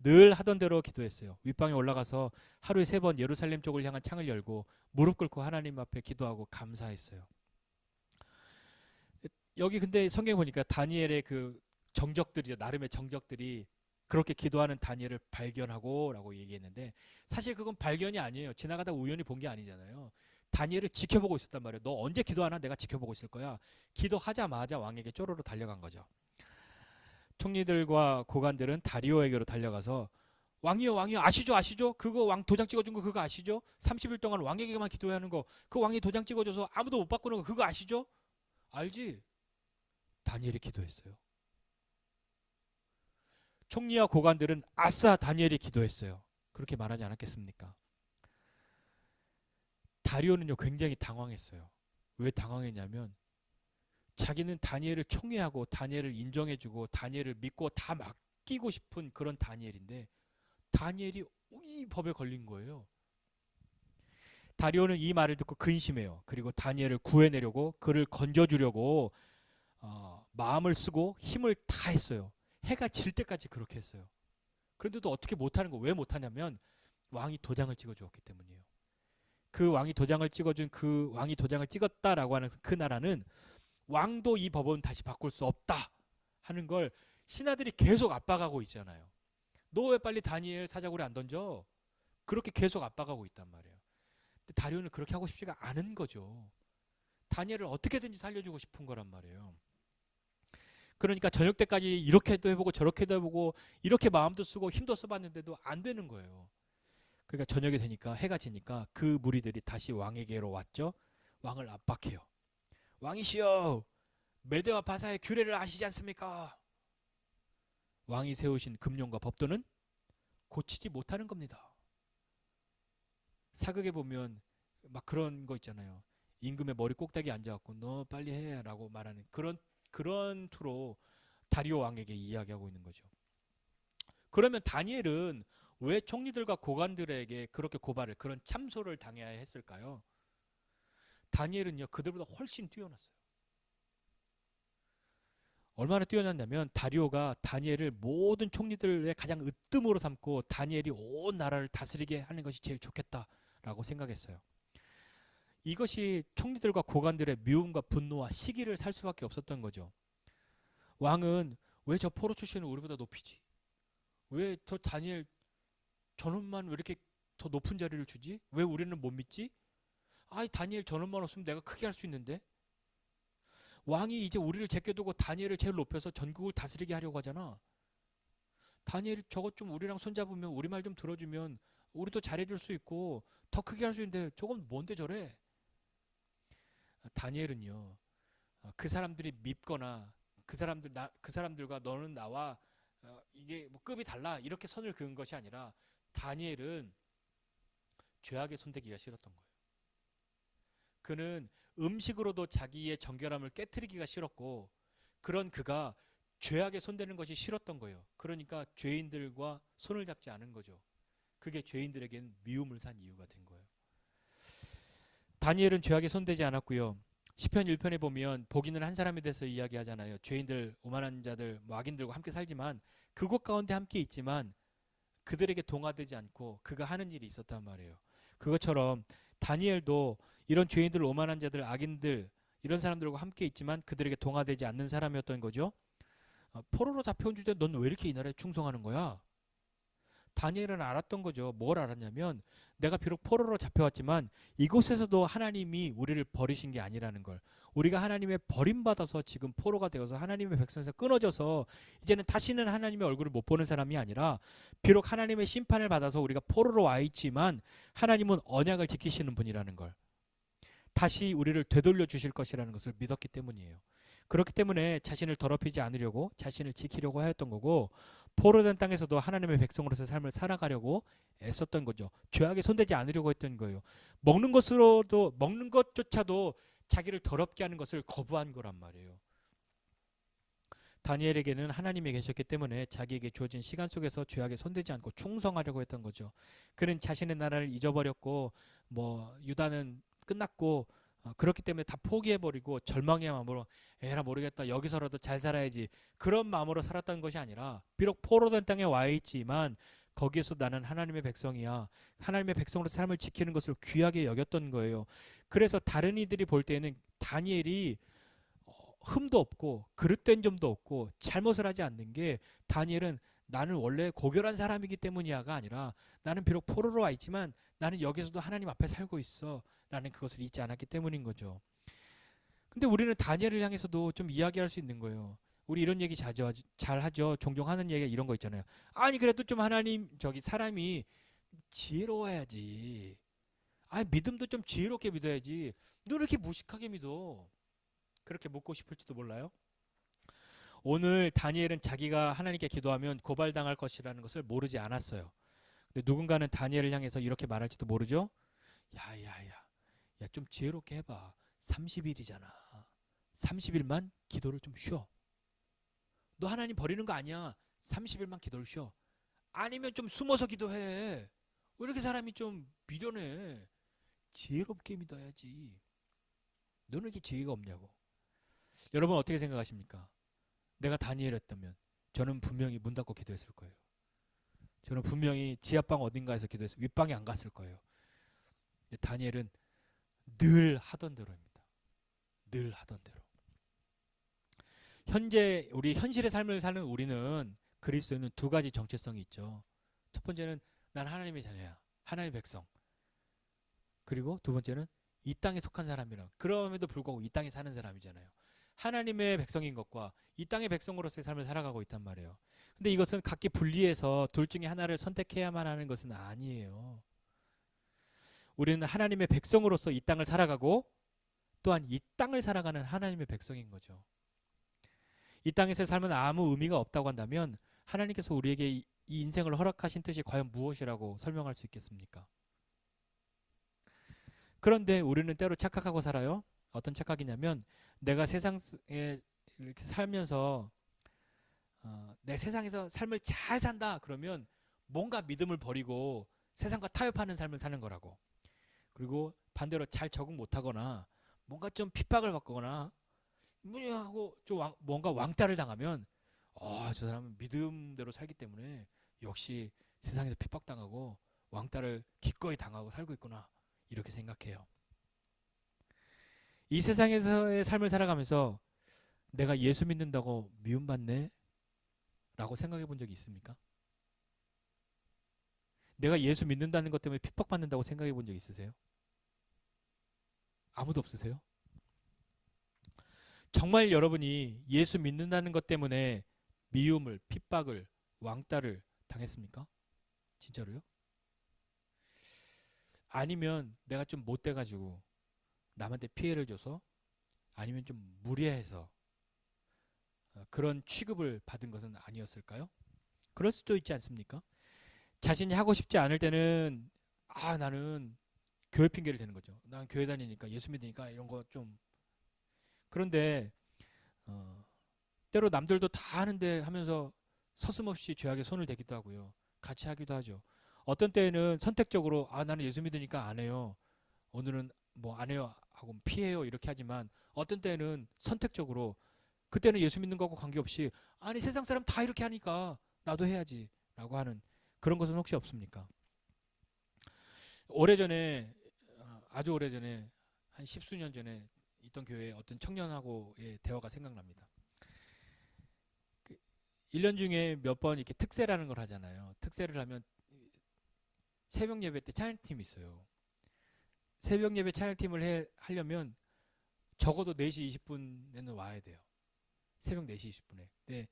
늘 하던 대로 기도했어요. 윗방에 올라가서 하루에 3번 예루살렘 쪽을 향한 창을 열고 무릎 꿇고 하나님 앞에 기도하고 감사했어요. 여기 근데 성경 보니까 다니엘의 그 정적들이죠. 나름의 정적들이 그렇게 기도하는 다니엘을 발견하고 라고 얘기했는데 사실 그건 발견이 아니에요. 지나가다 우연히 본 게 아니잖아요. 다니엘을 지켜보고 있었단 말이에요. 너 언제 기도하나 내가 지켜보고 있을 거야. 기도하자마자 왕에게 쪼로로 달려간 거죠. 총리들과 고관들은 다리오에게로 달려가서 왕이요 아시죠? 그거 왕 도장 찍어준 거 그거 아시죠? 30일 동안 왕에게만 기도해야 하는 거 그 왕이 도장 찍어줘서 아무도 못 바꾸는 거 그거 아시죠? 알지? 다니엘이 기도했어요. 총리와 고관들은 아싸 다니엘이 기도했어요. 그렇게 말하지 않았겠습니까? 다리오는요 굉장히 당황했어요. 왜 당황했냐면 자기는 다니엘을 총애하고 다니엘을 인정해주고 다니엘을 믿고 다 맡기고 싶은 그런 다니엘인데 다니엘이 이 법에 걸린 거예요. 다리오는 이 말을 듣고 근심해요. 그리고 다니엘을 구해내려고 그를 건져주려고 마음을 쓰고 힘을 다했어요. 해가 질 때까지 그렇게 했어요. 그런데도 어떻게 못하는 거 왜 못하냐면 왕이 도장을 찍어주었기 때문이에요. 그 왕이 도장을 찍어준 그 왕이 도장을 찍었다라고 하는 그 나라는 왕도 이 법은 다시 바꿀 수 없다 하는 걸 신하들이 계속 압박하고 있잖아요. 너 왜 빨리 다니엘 사자굴에 안 던져? 그렇게 계속 압박하고 있단 말이에요. 근데 다리오는 그렇게 하고 싶지가 않은 거죠. 다니엘을 어떻게든지 살려주고 싶은 거란 말이에요. 그러니까 저녁 때까지 이렇게도 해보고 저렇게도 해보고 이렇게 마음도 쓰고 힘도 써봤는데도 안 되는 거예요. 그러니까 저녁이 되니까 해가 지니까 그 무리들이 다시 왕에게로 왔죠. 왕을 압박해요. 왕이시여 메대와 바사의 규례를 아시지 않습니까? 왕이 세우신 금령과 법도는 고치지 못하는 겁니다. 사극에 보면 막 그런 거 있잖아요. 임금의 머리 꼭대기에 앉아갖고 너 빨리 해 라고 말하는 그런 투로 다리오 왕에게 이야기하고 있는 거죠. 그러면 다니엘은 왜 총리들과 고관들에게 그렇게 고발을 그런 참소를 당해야 했을까요? 다니엘은요 그들보다 훨씬 뛰어났어요. 얼마나 뛰어났냐면 다리오가 다니엘을 모든 총리들의 가장 으뜸으로 삼고 다니엘이 온 나라를 다스리게 하는 것이 제일 좋겠다라고 생각했어요. 이것이 총리들과 고관들의 미움과 분노와 시기를 살 수밖에 없었던 거죠. 왕은 왜 저 포로 출신을 우리보다 높이지? 왜 저 다니엘 저놈만 왜 이렇게 더 높은 자리를 주지? 왜 우리는 못 믿지? 아이 다니엘 저놈만 없으면 내가 크게 할 수 있는데. 왕이 이제 우리를 제껴두고 다니엘을 제일 높여서 전국을 다스리게 하려고 하잖아. 다니엘이 저것 좀 우리랑 손잡으면 우리 말 좀 들어주면 우리도 잘해줄 수 있고 더 크게 할 수 있는데 저건 뭔데 저래? 다니엘은요. 그 사람들이 밉거나 그 사람들과 너는 나와 이게 뭐 급이 달라 이렇게 선을 그은 것이 아니라 다니엘은 죄악에 손대기가 싫었던 거예요. 그는 음식으로도 자기의 정결함을 깨트리기가 싫었고 그런 그가 죄악에 손대는 것이 싫었던 거예요. 그러니까 죄인들과 손을 잡지 않은 거죠. 그게 죄인들에게는 미움을 산 이유가 된 거예요. 다니엘은 죄악에 손대지 않았고요. 시편 1편에 보면 복인은 한 사람에 대해서 이야기하잖아요. 죄인들, 오만한 자들, 뭐 악인들과 함께 살지만 그곳 가운데 함께 있지만 그들에게 동화되지 않고 그가 하는 일이 있었단 말이에요. 그것처럼 다니엘도 이런 죄인들, 오만한 자들, 악인들 이런 사람들과 함께 있지만 그들에게 동화되지 않는 사람이었던 거죠. 포로로 잡혀온 주제 넌 왜 이렇게 이 나라에 충성하는 거야? 다니엘은 알았던 거죠. 뭘 알았냐면 내가 비록 포로로 잡혀왔지만 이곳에서도 하나님이 우리를 버리신 게 아니라는 걸. 우리가 하나님의 버림받아서 지금 포로가 되어서 하나님의 백성에서 끊어져서 이제는 다시는 하나님의 얼굴을 못 보는 사람이 아니라 비록 하나님의 심판을 받아서 우리가 포로로 와 있지만 하나님은 언약을 지키시는 분이라는 걸. 다시 우리를 되돌려 주실 것이라는 것을 믿었기 때문이에요. 그렇기 때문에 자신을 더럽히지 않으려고 자신을 지키려고 하였던 거고 포로된 땅에서도 하나님의 백성으로서의 삶을 살아가려고 애썼던 거죠. 죄악에 손대지 않으려고 했던 거예요. 먹는 것조차도 자기를 더럽게 하는 것을 거부한 거란 말이에요. 다니엘에게는 하나님이 계셨기 때문에 자기에게 주어진 시간 속에서 죄악에 손대지 않고 충성하려고 했던 거죠. 그는 자신의 나라를 잊어버렸고 유다는 끝났고 그렇기 때문에 다 포기해버리고 절망의 마음으로 에라 모르겠다 여기서라도 잘 살아야지 그런 마음으로 살았던 것이 아니라 비록 포로된 땅에 와 있지만 거기에서 나는 하나님의 백성이야. 하나님의 백성으로서 삶을 지키는 것을 귀하게 여겼던 거예요. 그래서 다른 이들이 볼 때에는 다니엘이 흠도 없고 그릇된 점도 없고 잘못을 하지 않는 게 다니엘은 나는 원래 고결한 사람이기 때문이야가 아니라 나는 비록 포로로 와 있지만 나는 여기서도 하나님 앞에 살고 있어 라는 그것을 잊지 않았기 때문인 거죠. 근데 우리는 다니엘을 향해서도 좀 이야기할 수 있는 거예요. 우리 이런 얘기 잘 하죠. 종종 하는 얘기가 이런 거 있잖아요. 아니 그래도 좀 사람이 지혜로워야지. 아니 믿음도 좀 지혜롭게 믿어야지. 너 이렇게 무식하게 믿어. 그렇게 묻고 싶을지도 몰라요. 오늘 다니엘은 자기가 하나님께 기도하면 고발당할 것이라는 것을 모르지 않았어요. 근데 누군가는 다니엘을 향해서 이렇게 말할지도 모르죠. 야야야 좀 지혜롭게 해봐. 30일이잖아. 30일만 기도를 좀 쉬어. 너 하나님 버리는 거 아니야. 30일만 기도를 쉬어. 아니면 좀 숨어서 기도해. 왜 이렇게 사람이 좀 미련해. 지혜롭게 믿어야지. 너는 이렇게 지혜가 없냐고. 여러분 어떻게 생각하십니까? 내가 다니엘이었다면 저는 분명히 문 닫고 기도했을 거예요. 저는 분명히 지하방 어딘가에서 기도했어요. 윗방에 안 갔을 거예요. 근데 다니엘은 늘 하던 대로입니다. 늘 하던 대로. 현재 우리 현실의 삶을 사는 우리는 그리스도에는 두 가지 정체성이 있죠. 첫 번째는 난 하나님의 자녀야. 하나님의 백성. 그리고 두 번째는 이 땅에 속한 사람이라. 그럼에도 불구하고 이 땅에 사는 사람이잖아요. 하나님의 백성인 것과 이 땅의 백성으로서의 삶을 살아가고 있단 말이에요. 근데 이것은 각기 분리해서 둘 중에 하나를 선택해야만 하는 것은 아니에요. 우리는 하나님의 백성으로서 이 땅을 살아가고 또한 이 땅을 살아가는 하나님의 백성인 거죠. 이 땅에서의 삶은 아무 의미가 없다고 한다면 하나님께서 우리에게 이 인생을 허락하신 뜻이 과연 무엇이라고 설명할 수 있겠습니까? 그런데 우리는 때로 착각하고 살아요. 어떤 착각이냐면 내가 세상에 이렇게 살면서 내 세상에서 삶을 잘 산다 그러면 뭔가 믿음을 버리고 세상과 타협하는 삶을 사는 거라고. 그리고 반대로 잘 적응 못하거나 뭔가 좀 핍박을 받거나 하고 좀 뭔가 왕따를 당하면 저 사람은 믿음대로 살기 때문에 역시 세상에서 핍박당하고 왕따를 기꺼이 당하고 살고 있구나 이렇게 생각해요. 이 세상에서의 삶을 살아가면서 내가 예수 믿는다고 미움받네? 라고 생각해 본 적이 있습니까? 내가 예수 믿는다는 것 때문에 핍박받는다고 생각해 본 적 있으세요? 아무도 없으세요? 정말 여러분이 예수 믿는다는 것 때문에 미움을, 핍박을, 왕따를 당했습니까? 진짜로요? 아니면 내가 좀 못돼가지고 남한테 피해를 줘서, 아니면 좀 무례해서 그런 취급을 받은 것은 아니었을까요? 그럴 수도 있지 않습니까? 자신이 하고 싶지 않을 때는 나는 교회 핑계를 대는 거죠. 난 교회 다니니까, 예수 믿으니까 이런 거 좀. 그런데 때로 남들도 다 하는데 하면서 서슴없이 죄악에 손을 대기도 하고요. 같이 하기도 하죠. 어떤 때에는 선택적으로 나는 예수 믿으니까 안 해요. 오늘은 뭐 안 해요 하고 피해요 이렇게 하지만, 어떤 때는 선택적으로 그때는 예수 믿는 거하고 관계없이 아니 세상 사람 다 이렇게 하니까 나도 해야지 라고 하는 그런 것은 혹시 없습니까? 오래전에, 아주 오래전에, 한 십수년 전에 있던 교회에 어떤 청년하고의 대화가 생각납니다. 1년 중에 몇 번 이렇게 특세라는 걸 하잖아요. 특세를 하면 새벽 예배 때 찬양팀이 있어요. 새벽 예배 찬양팀을 하려면 적어도 4시 20분에는 와야 돼요. 새벽 4시 20분에. 네,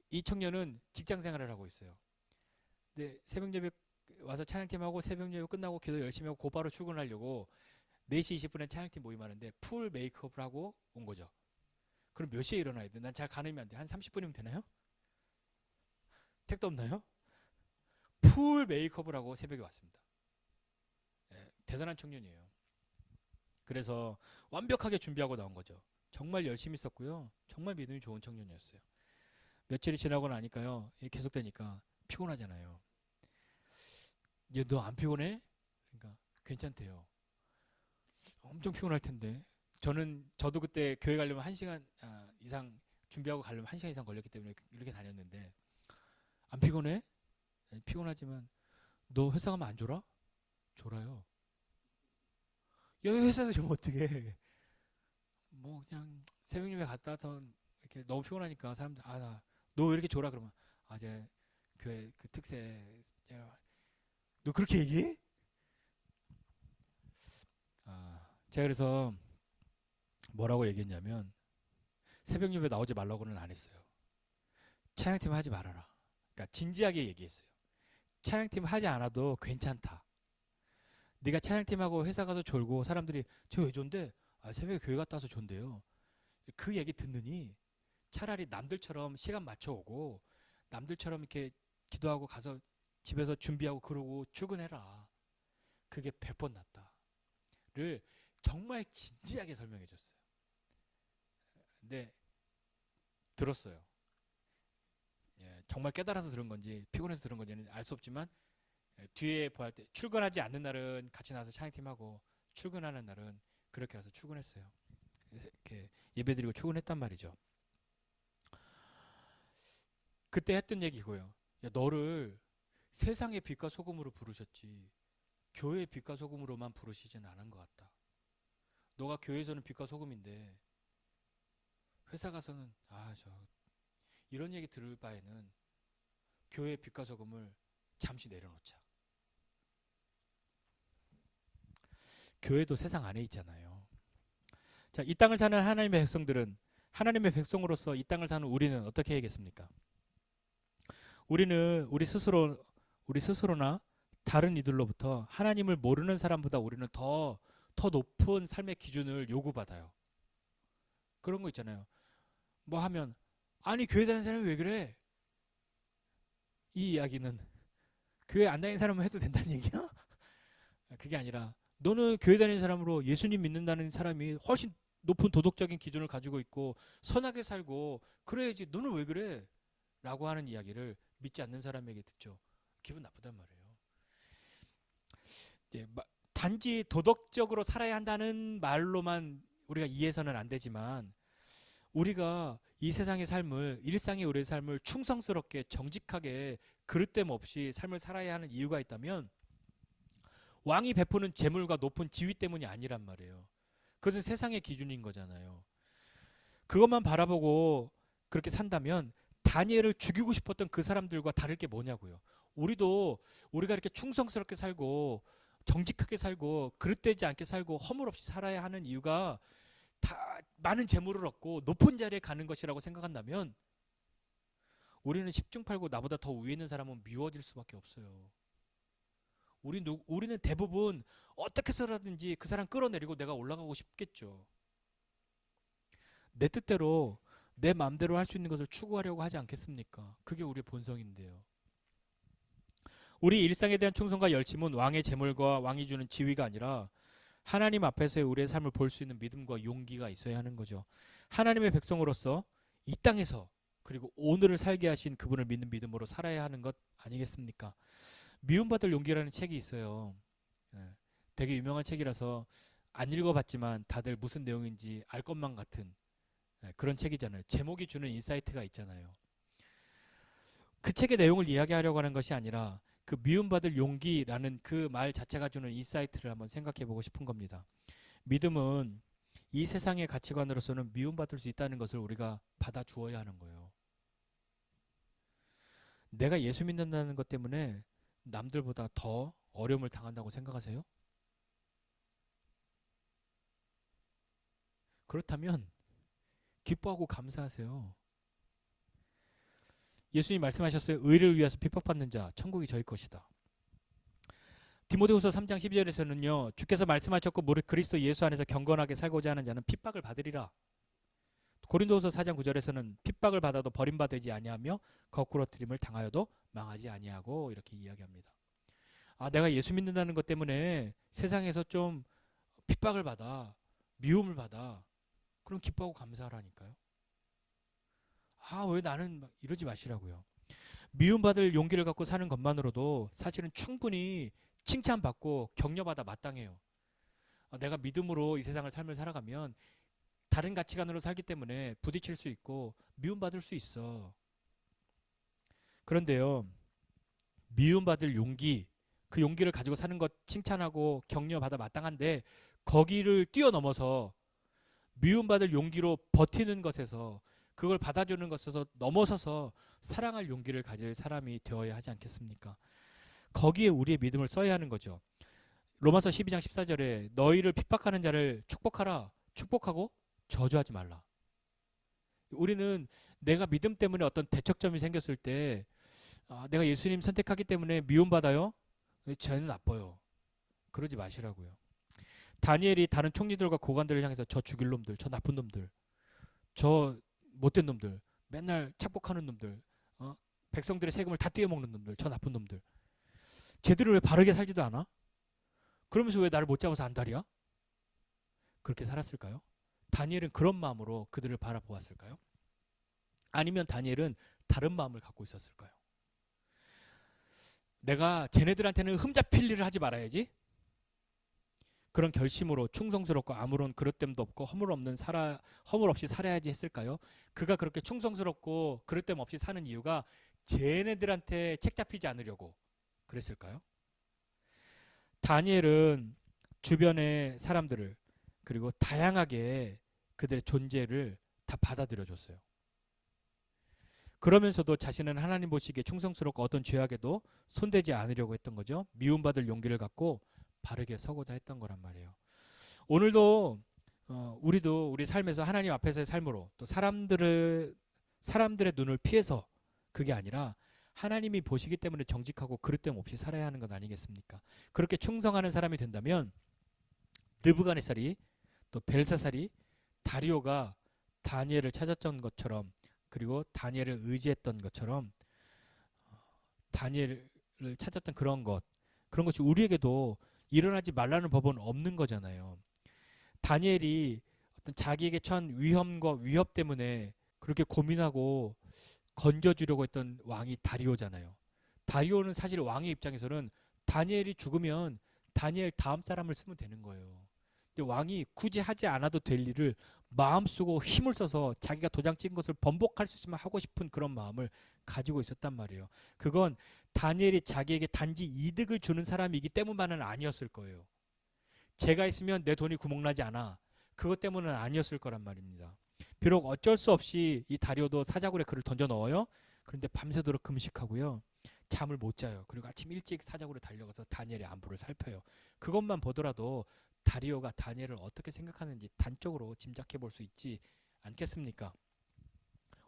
이 청년은 직장 생활을 하고 있어요. 네, 새벽 예배 와서 찬양팀하고 새벽 예배 끝나고 기도 열심히 하고 곧바로 출근하려고 4시 20분에 찬양팀 모임하는데 풀 메이크업을 하고 온 거죠. 그럼 몇 시에 일어나야 돼? 난 잘 가늠이 안 돼. 한 30분이면 되나요? 택도 없나요? 풀 메이크업을 하고 새벽에 왔습니다. 네, 대단한 청년이에요. 그래서 완벽하게 준비하고 나온 거죠. 정말 열심히 썼고요. 정말 믿음이 좋은 청년이었어요. 며칠이 지나고 나니까요. 계속되니까 피곤하잖아요. 얘 너 안 피곤해? 그러니까 괜찮대요. 엄청 피곤할 텐데. 저도 그때 교회 가려면 1시간 이상 준비하고 가려면 1시간 이상 걸렸기 때문에 이렇게 다녔는데, 안 피곤해? 아니, 피곤하지만 너 회사 가면 안 졸아? 졸아요. 여기 회사에서 좀 어떻게 뭐 그냥 새벽 예배 갔다 와서 이렇게 너무 피곤하니까 사람들 나 너 왜 이렇게 졸아? 그러면 제 교회 그 특세 너 그렇게 얘기해? 제가 그래서 뭐라고 얘기했냐면, 새벽 예배 나오지 말라고는 안 했어요. 찬양팀 하지 말아라. 그러니까 진지하게 얘기했어요. 찬양팀 하지 않아도 괜찮다. 네가 찬양팀하고 회사 가서 졸고 사람들이 저 왜 존대? 새벽에 교회 갔다 와서 존대요. 그 얘기 듣느니 차라리 남들처럼 시간 맞춰 오고 남들처럼 이렇게 기도하고 가서 집에서 준비하고 그러고 출근해라. 그게 100번 낫다를 정말 진지하게 설명해 줬어요. 근데 들었어요. 정말 깨달아서 들은 건지 피곤해서 들은 건지는 알 수 없지만, 뒤에 보할 때 출근하지 않는 날은 같이 나와서 찬양팀하고, 출근하는 날은 그렇게 와서 출근했어요. 이렇게 예배드리고 출근했단 말이죠. 그때 했던 얘기고요. 너를 세상의 빛과 소금으로 부르셨지 교회의 빛과 소금으로만 부르시지는 않은 것 같다. 너가 교회에서는 빛과 소금인데 회사 가서는 이런 얘기 들을 바에는 교회의 빛과 소금을 잠시 내려놓자. 교회도 세상 안에 있잖아요. 자, 이 땅을 사는 하나님의 백성들은, 하나님의 백성으로서 이 땅을 사는 우리는 어떻게 해야겠습니까? 우리는 우리 스스로나 다른 이들로부터 하나님을 모르는 사람보다 우리는 더 높은 삶의 기준을 요구받아요. 그런 거 있잖아요. 뭐 하면 아니 교회 다니는 사람이 왜 그래? 이 이야기는 교회 안 다니는 사람은 해도 된다는 얘기야? 그게 아니라 너는 교회 다니는 사람으로 예수님 믿는다는 사람이 훨씬 높은 도덕적인 기준을 가지고 있고 선하게 살고 그래야지 너는 왜 그래? 라고 하는 이야기를 믿지 않는 사람에게 듣죠. 기분 나쁘단 말이에요. 단지 도덕적으로 살아야 한다는 말로만 우리가 이해해서는 안 되지만, 우리가 이 세상의 삶을, 일상의 우리의 삶을 충성스럽게 정직하게 그릇됨 없이 삶을 살아야 하는 이유가 있다면 왕이 베푸는 재물과 높은 지위 때문이 아니란 말이에요. 그것은 세상의 기준인 거잖아요. 그것만 바라보고 그렇게 산다면 다니엘을 죽이고 싶었던 그 사람들과 다를 게 뭐냐고요. 우리가 이렇게 충성스럽게 살고 정직하게 살고 그릇되지 않게 살고 허물 없이 살아야 하는 이유가 다 많은 재물을 얻고 높은 자리에 가는 것이라고 생각한다면 우리는 십중팔구 나보다 더 위에 있는 사람은 미워질 수밖에 없어요. 우리는 대부분 어떻게 해서라든지 그 사람 끌어내리고 내가 올라가고 싶겠죠. 내 뜻대로 내 마음대로 할 수 있는 것을 추구하려고 하지 않겠습니까? 그게 우리의 본성인데요. 우리 일상에 대한 충성과 열심은 왕의 재물과 왕이 주는 지위가 아니라 하나님 앞에서의 우리의 삶을 볼 수 있는 믿음과 용기가 있어야 하는 거죠. 하나님의 백성으로서 이 땅에서 그리고 오늘을 살게 하신 그분을 믿는 믿음으로 살아야 하는 것 아니겠습니까? 미움받을 용기라는 책이 있어요. 되게 유명한 책이라서 안 읽어봤지만 다들 무슨 내용인지 알 것만 같은 그런 책이잖아요. 제목이 주는 인사이트가 있잖아요. 그 책의 내용을 이야기하려고 하는 것이 아니라 그 미움받을 용기라는 그 말 자체가 주는 인사이트를 한번 생각해 보고 싶은 겁니다. 믿음은 이 세상의 가치관으로서는 미움받을 수 있다는 것을 우리가 받아주어야 하는 거예요. 내가 예수 믿는다는 것 때문에 남들보다 더 어려움을 당한다고 생각하세요? 그렇다면 기뻐하고 감사하세요. 예수님 말씀하셨어요. 의를 위해서 핍박받는 자 천국이 저희 것이다. 디모데후서 3장 12절에서는요. 주께서 말씀하셨고 무릇 그리스도 예수 안에서 경건하게 살고자 하는 자는 핍박을 받으리라. 고린도후서 4장 9절에서는 핍박을 받아도 버림받지 아니하며 거꾸러뜨림을 당하여도 망하지 아니하고 이렇게 이야기합니다. 내가 예수 믿는다는 것 때문에 세상에서 좀 핍박을 받아 미움을 받아 그럼 기뻐하고 감사하라니까요. 왜 나는 이러지 마시라고요. 미움받을 용기를 갖고 사는 것만으로도 사실은 충분히 칭찬받고 격려받아 마땅해요. 내가 믿음으로 이 세상을 삶을 살아가면 다른 가치관으로 살기 때문에 부딪힐 수 있고 미움받을 수 있어. 그런데요. 미움받을 용기, 그 용기를 가지고 사는 것 칭찬하고 격려받아 마땅한데 거기를 뛰어넘어서 미움받을 용기로 버티는 것에서 그걸 받아주는 것에서 넘어서서 사랑할 용기를 가질 사람이 되어야 하지 않겠습니까? 거기에 우리의 믿음을 써야 하는 거죠. 로마서 12장 14절에 너희를 핍박하는 자를 축복하라. 축복하고 저주하지 말라. 우리는 내가 믿음 때문에 어떤 대척점이 생겼을 때 내가 예수님 선택하기 때문에 미움받아요? 쟤는 나빠요. 그러지 마시라고요. 다니엘이 다른 총리들과 고관들을 향해서 저 죽일 놈들, 저 나쁜 놈들, 저 못된 놈들, 맨날 착복하는 놈들, 백성들의 세금을 다 떼어먹는 놈들, 저 나쁜 놈들. 쟤들은 왜 바르게 살지도 않아? 그러면서 왜 나를 못 잡아서 안달이야? 그렇게 살았을까요? 다니엘은 그런 마음으로 그들을 바라보았을까요? 아니면 다니엘은 다른 마음을 갖고 있었을까요? 내가 쟤네들한테는 흠잡힐 일을 하지 말아야지. 그런 결심으로 충성스럽고 아무런 그릇됨도 없고 허물 없이 살아야지 했을까요? 그가 그렇게 충성스럽고 그릇됨 없이 사는 이유가 쟤네들한테 책 잡히지 않으려고 그랬을까요? 다니엘은 주변의 사람들을 그리고 다양하게 그들의 존재를 다 받아들여줬어요. 그러면서도 자신은 하나님 보시기에 충성스럽고 어떤 죄악에도 손대지 않으려고 했던 거죠. 미움받을 용기를 갖고 바르게 서고자 했던 거란 말이에요. 오늘도 우리도 우리 삶에서 하나님 앞에서의 삶으로 또 사람들의 눈을 피해서 그게 아니라 하나님이 보시기 때문에 정직하고 그릇됨 없이 살아야 하는 것 아니겠습니까? 그렇게 충성하는 사람이 된다면 느부갓네살이 또 벨사살이 다리오가 다니엘을 찾았던 것처럼 그리고 다니엘을 의지했던 것처럼 다니엘을 찾았던 그런 것이 우리에게도 일어나지 말라는 법은 없는 거잖아요. 다니엘이 어떤 자기에게 처한 위험과 위협 때문에 그렇게 고민하고 건져주려고 했던 왕이 다리오잖아요. 다리오는 사실 왕의 입장에서는 다니엘이 죽으면 다니엘 다음 사람을 쓰면 되는 거예요. 근데 왕이 굳이 하지 않아도 될 일을 마음 쓰고 힘을 써서 자기가 도장 찍은 것을 번복할 수 있으면 하고 싶은 그런 마음을 가지고 있었단 말이에요. 그건 다니엘이 자기에게 단지 이득을 주는 사람이기 때문만은 아니었을 거예요. 제가 있으면 내 돈이 구멍나지 않아. 그것 때문은 아니었을 거란 말입니다. 비록 어쩔 수 없이 이 다리오도 사자굴에 그를 던져 넣어요. 그런데 밤새도록 금식하고요. 잠을 못 자요. 그리고 아침 일찍 사자굴에 달려가서 다니엘의 안부를 살펴요. 그것만 보더라도 다리오가 다니엘을 어떻게 생각하는지 단적으로 짐작해 볼 수 있지 않겠습니까?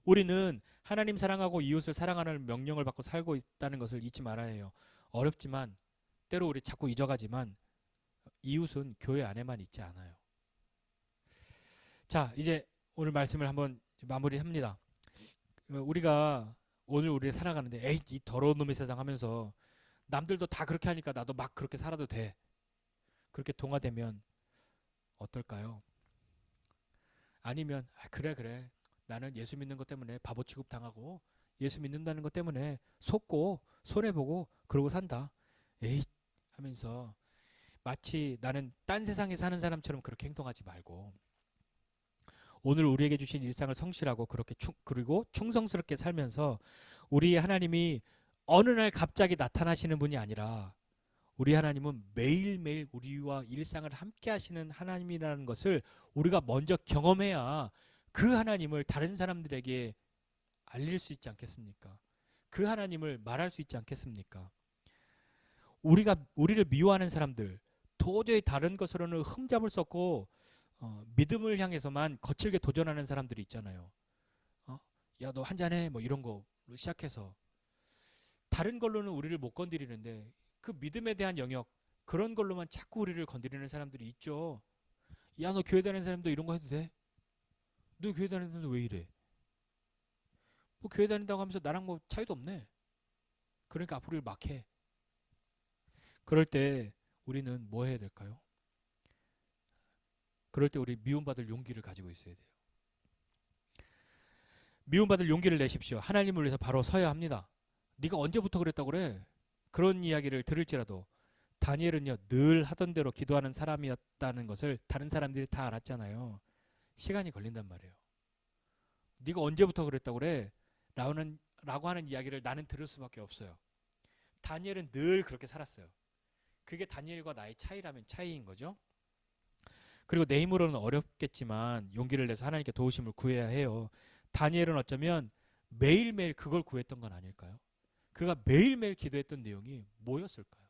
우리는 하나님 사랑하고 이웃을 사랑하는 명령을 받고 살고 있다는 것을 잊지 말아야 해요. 어렵지만 때로 우리 자꾸 잊어가지만 이웃은 교회 안에만 있지 않아요. 자, 이제 오늘 말씀을 한번 마무리합니다. 우리가 오늘 우리 살아가는데 에이 이 더러운 놈의 세상 하면서 남들도 다 그렇게 하니까 나도 막 그렇게 살아도 돼. 그렇게 동화되면 어떨까요? 아니면 그래 나는 예수 믿는 것 때문에 바보 취급 당하고 예수 믿는다는 것 때문에 속고 손해보고 그러고 산다. 에이 하면서 마치 나는 딴 세상에 사는 사람처럼 그렇게 행동하지 말고 오늘 우리에게 주신 일상을 성실하고 그렇게 그리고 충성스럽게 살면서 우리 하나님이 어느 날 갑자기 나타나시는 분이 아니라 우리 하나님은 매일매일 우리와 일상을 함께 하시는 하나님이라는 것을 우리가 먼저 경험해야 그 하나님을 다른 사람들에게 알릴 수 있지 않겠습니까? 그 하나님을 말할 수 있지 않겠습니까? 우리를 미워하는 사람들, 도저히 다른 것으로는 흠잡을 수 없고 믿음을 향해서만 거칠게 도전하는 사람들이 있잖아요. 야, 너 한잔해 뭐 이런 거로 시작해서 다른 걸로는 우리를 못 건드리는데 그 믿음에 대한 영역 그런 걸로만 자꾸 우리를 건드리는 사람들이 있죠. 야, 너 교회 다니는 사람도 이런 거 해도 돼? 너 교회 다니는 사람도 왜 이래? 뭐 교회 다닌다고 하면서 나랑 뭐 차이도 없네. 그러니까 앞으로 막 해. 그럴 때 우리는 뭐 해야 될까요? 그럴 때 우리 미움받을 용기를 가지고 있어야 돼요. 미움받을 용기를 내십시오. 하나님을 위해서 바로 서야 합니다. 네가 언제부터 그랬다고 그래? 그런 이야기를 들을지라도 다니엘은요 늘 하던 대로 기도하는 사람이었다는 것을 다른 사람들이 다 알았잖아요. 시간이 걸린단 말이에요. 네가 언제부터 그랬다고 그래? 라고 하는 이야기를 나는 들을 수밖에 없어요. 다니엘은 늘 그렇게 살았어요. 그게 다니엘과 나의 차이라면 차이인 거죠. 그리고 내 힘으로는 어렵겠지만 용기를 내서 하나님께 도우심을 구해야 해요. 다니엘은 어쩌면 매일매일 그걸 구했던 건 아닐까요? 그가 매일매일 기도했던 내용이 뭐였을까요?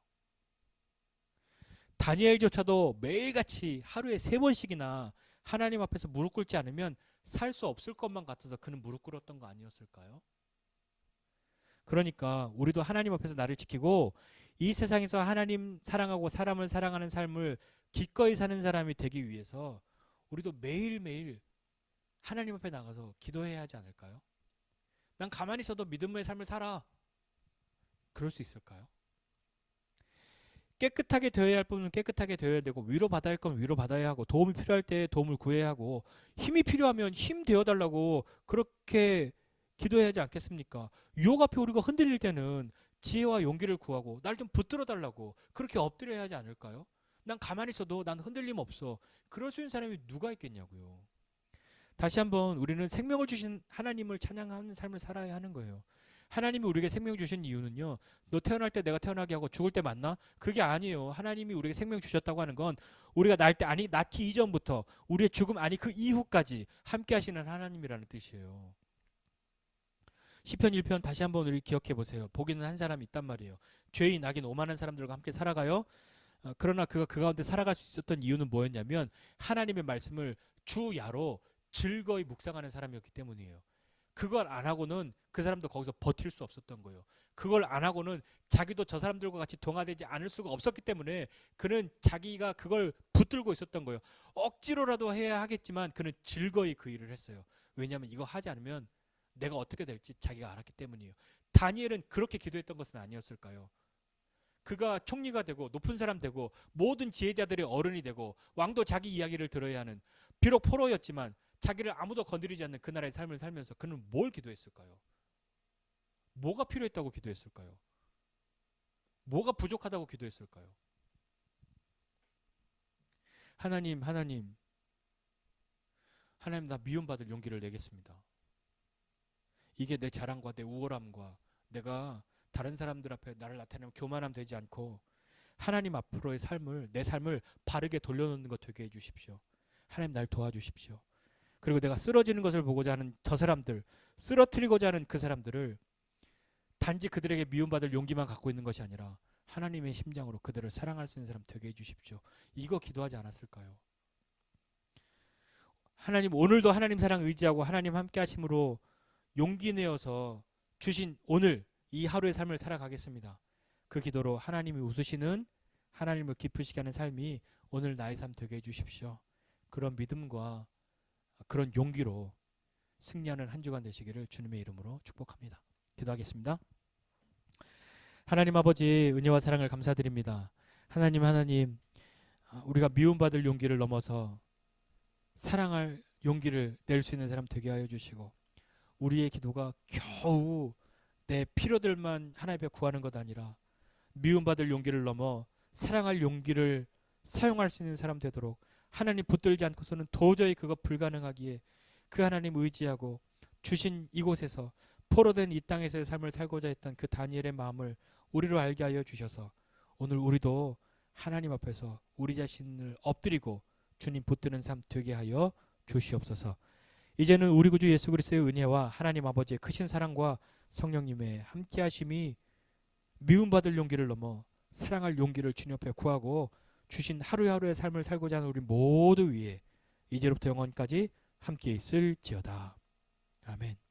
다니엘조차도 매일같이 하루에 3번씩이나 하나님 앞에서 무릎 꿇지 않으면 살 수 없을 것만 같아서 그는 무릎 꿇었던 거 아니었을까요? 그러니까 우리도 하나님 앞에서 나를 지키고 이 세상에서 하나님 사랑하고 사람을 사랑하는 삶을 기꺼이 사는 사람이 되기 위해서 우리도 매일매일 하나님 앞에 나가서 기도해야 하지 않을까요? 난 가만히 있어도 믿음의 삶을 살아. 그럴 수 있을까요? 깨끗하게 되어야 할 부분은 깨끗하게 되어야 되고 위로받아야 할 건 위로받아야 하고 도움이 필요할 때 도움을 구해야 하고 힘이 필요하면 힘 되어달라고 그렇게 기도해야 하지 않겠습니까? 유혹 앞에 우리가 흔들릴 때는 지혜와 용기를 구하고 날 좀 붙들어 달라고 그렇게 엎드려야 하지 않을까요? 난 가만히 있어도 난 흔들림 없어. 그럴 수 있는 사람이 누가 있겠냐고요. 다시 한번 우리는 생명을 주신 하나님을 찬양하는 삶을 살아야 하는 거예요. 하나님이 우리에게 생명 주신 이유는요. 너 태어날 때 내가 태어나게 하고 죽을 때 맞나? 그게 아니에요. 하나님이 우리에게 생명 주셨다고 하는 건 우리가 낳기 이전부터 우리의 죽음 그 이후까지 함께 하시는 하나님이라는 뜻이에요. 시편 1편 다시 한번 우리 기억해 보세요. 복이는 한 사람이 있단 말이에요. 죄인 악인 오만한 사람들과 함께 살아가요. 그러나 그가 그 가운데 살아갈 수 있었던 이유는 뭐였냐면 하나님의 말씀을 주야로 즐거이 묵상하는 사람이었기 때문이에요. 그걸 안 하고는 그 사람도 거기서 버틸 수 없었던 거예요. 그걸 안 하고는 자기도 저 사람들과 같이 동화되지 않을 수가 없었기 때문에 그는 자기가 그걸 붙들고 있었던 거예요. 억지로라도 해야 하겠지만 그는 즐거이 그 일을 했어요. 왜냐하면 이거 하지 않으면 내가 어떻게 될지 자기가 알았기 때문이에요. 다니엘은 그렇게 기도했던 것은 아니었을까요? 그가 총리가 되고 높은 사람 되고 모든 지혜자들의 어른이 되고 왕도 자기 이야기를 들어야 하는 비록 포로였지만 자기를 아무도 건드리지 않는 그 나라의 삶을 살면서 그는 뭘 기도했을까요? 뭐가 필요했다고 기도했을까요? 뭐가 부족하다고 기도했을까요? 하나님 나 미움받을 용기를 내겠습니다. 이게 내 자랑과 내 우월함과 내가 다른 사람들 앞에 나를 나타내면 교만함 되지 않고 하나님 앞으로의 내 삶을 바르게 돌려놓는 것 되게 해주십시오. 하나님 날 도와주십시오. 그리고 내가 쓰러지는 것을 보고자 하는 저 사람들, 쓰러뜨리고자 하는 그 사람들을 단지 그들에게 미움받을 용기만 갖고 있는 것이 아니라 하나님의 심장으로 그들을 사랑할 수 있는 사람 되게 해주십시오. 이거 기도하지 않았을까요? 하나님, 오늘도 하나님 사랑 의지하고 하나님 함께 하심으로 용기 내어서 주신 오늘 이 하루의 삶을 살아가겠습니다. 그 기도로 하나님이 웃으시는, 하나님을 기쁘시게 하는 삶이 오늘 나의 삶 되게 해주십시오. 그런 믿음과 그런 용기로 승리하는 한 주간 되시기를 주님의 이름으로 축복합니다. 기도하겠습니다. 하나님 아버지, 은혜와 사랑을 감사드립니다. 하나님, 우리가 미움받을 용기를 넘어서 사랑할 용기를 낼 수 있는 사람 되게 하여 주시고, 우리의 기도가 겨우 내 필요들만 하나님 앞에 구하는 것 아니라 미움받을 용기를 넘어 사랑할 용기를 사용할 수 있는 사람 되도록, 하나님 붙들지 않고서는 도저히 그거 불가능하기에 그 하나님 의지하고 주신 이곳에서 포로된 이 땅에서의 삶을 살고자 했던 그 다니엘의 마음을 우리로 알게 하여 주셔서 오늘 우리도 하나님 앞에서 우리 자신을 엎드리고 주님 붙드는 삶 되게 하여 주시옵소서. 이제는 우리 구주 예수 그리스도의 은혜와 하나님 아버지의 크신 사랑과 성령님의 함께 하심이 미움받을 용기를 넘어 사랑할 용기를 주님 앞에 구하고 주신 하루하루의 삶을 살고자 하는 우리 모두 위에 이제로부터 영원까지 함께 있을지어다. 아멘.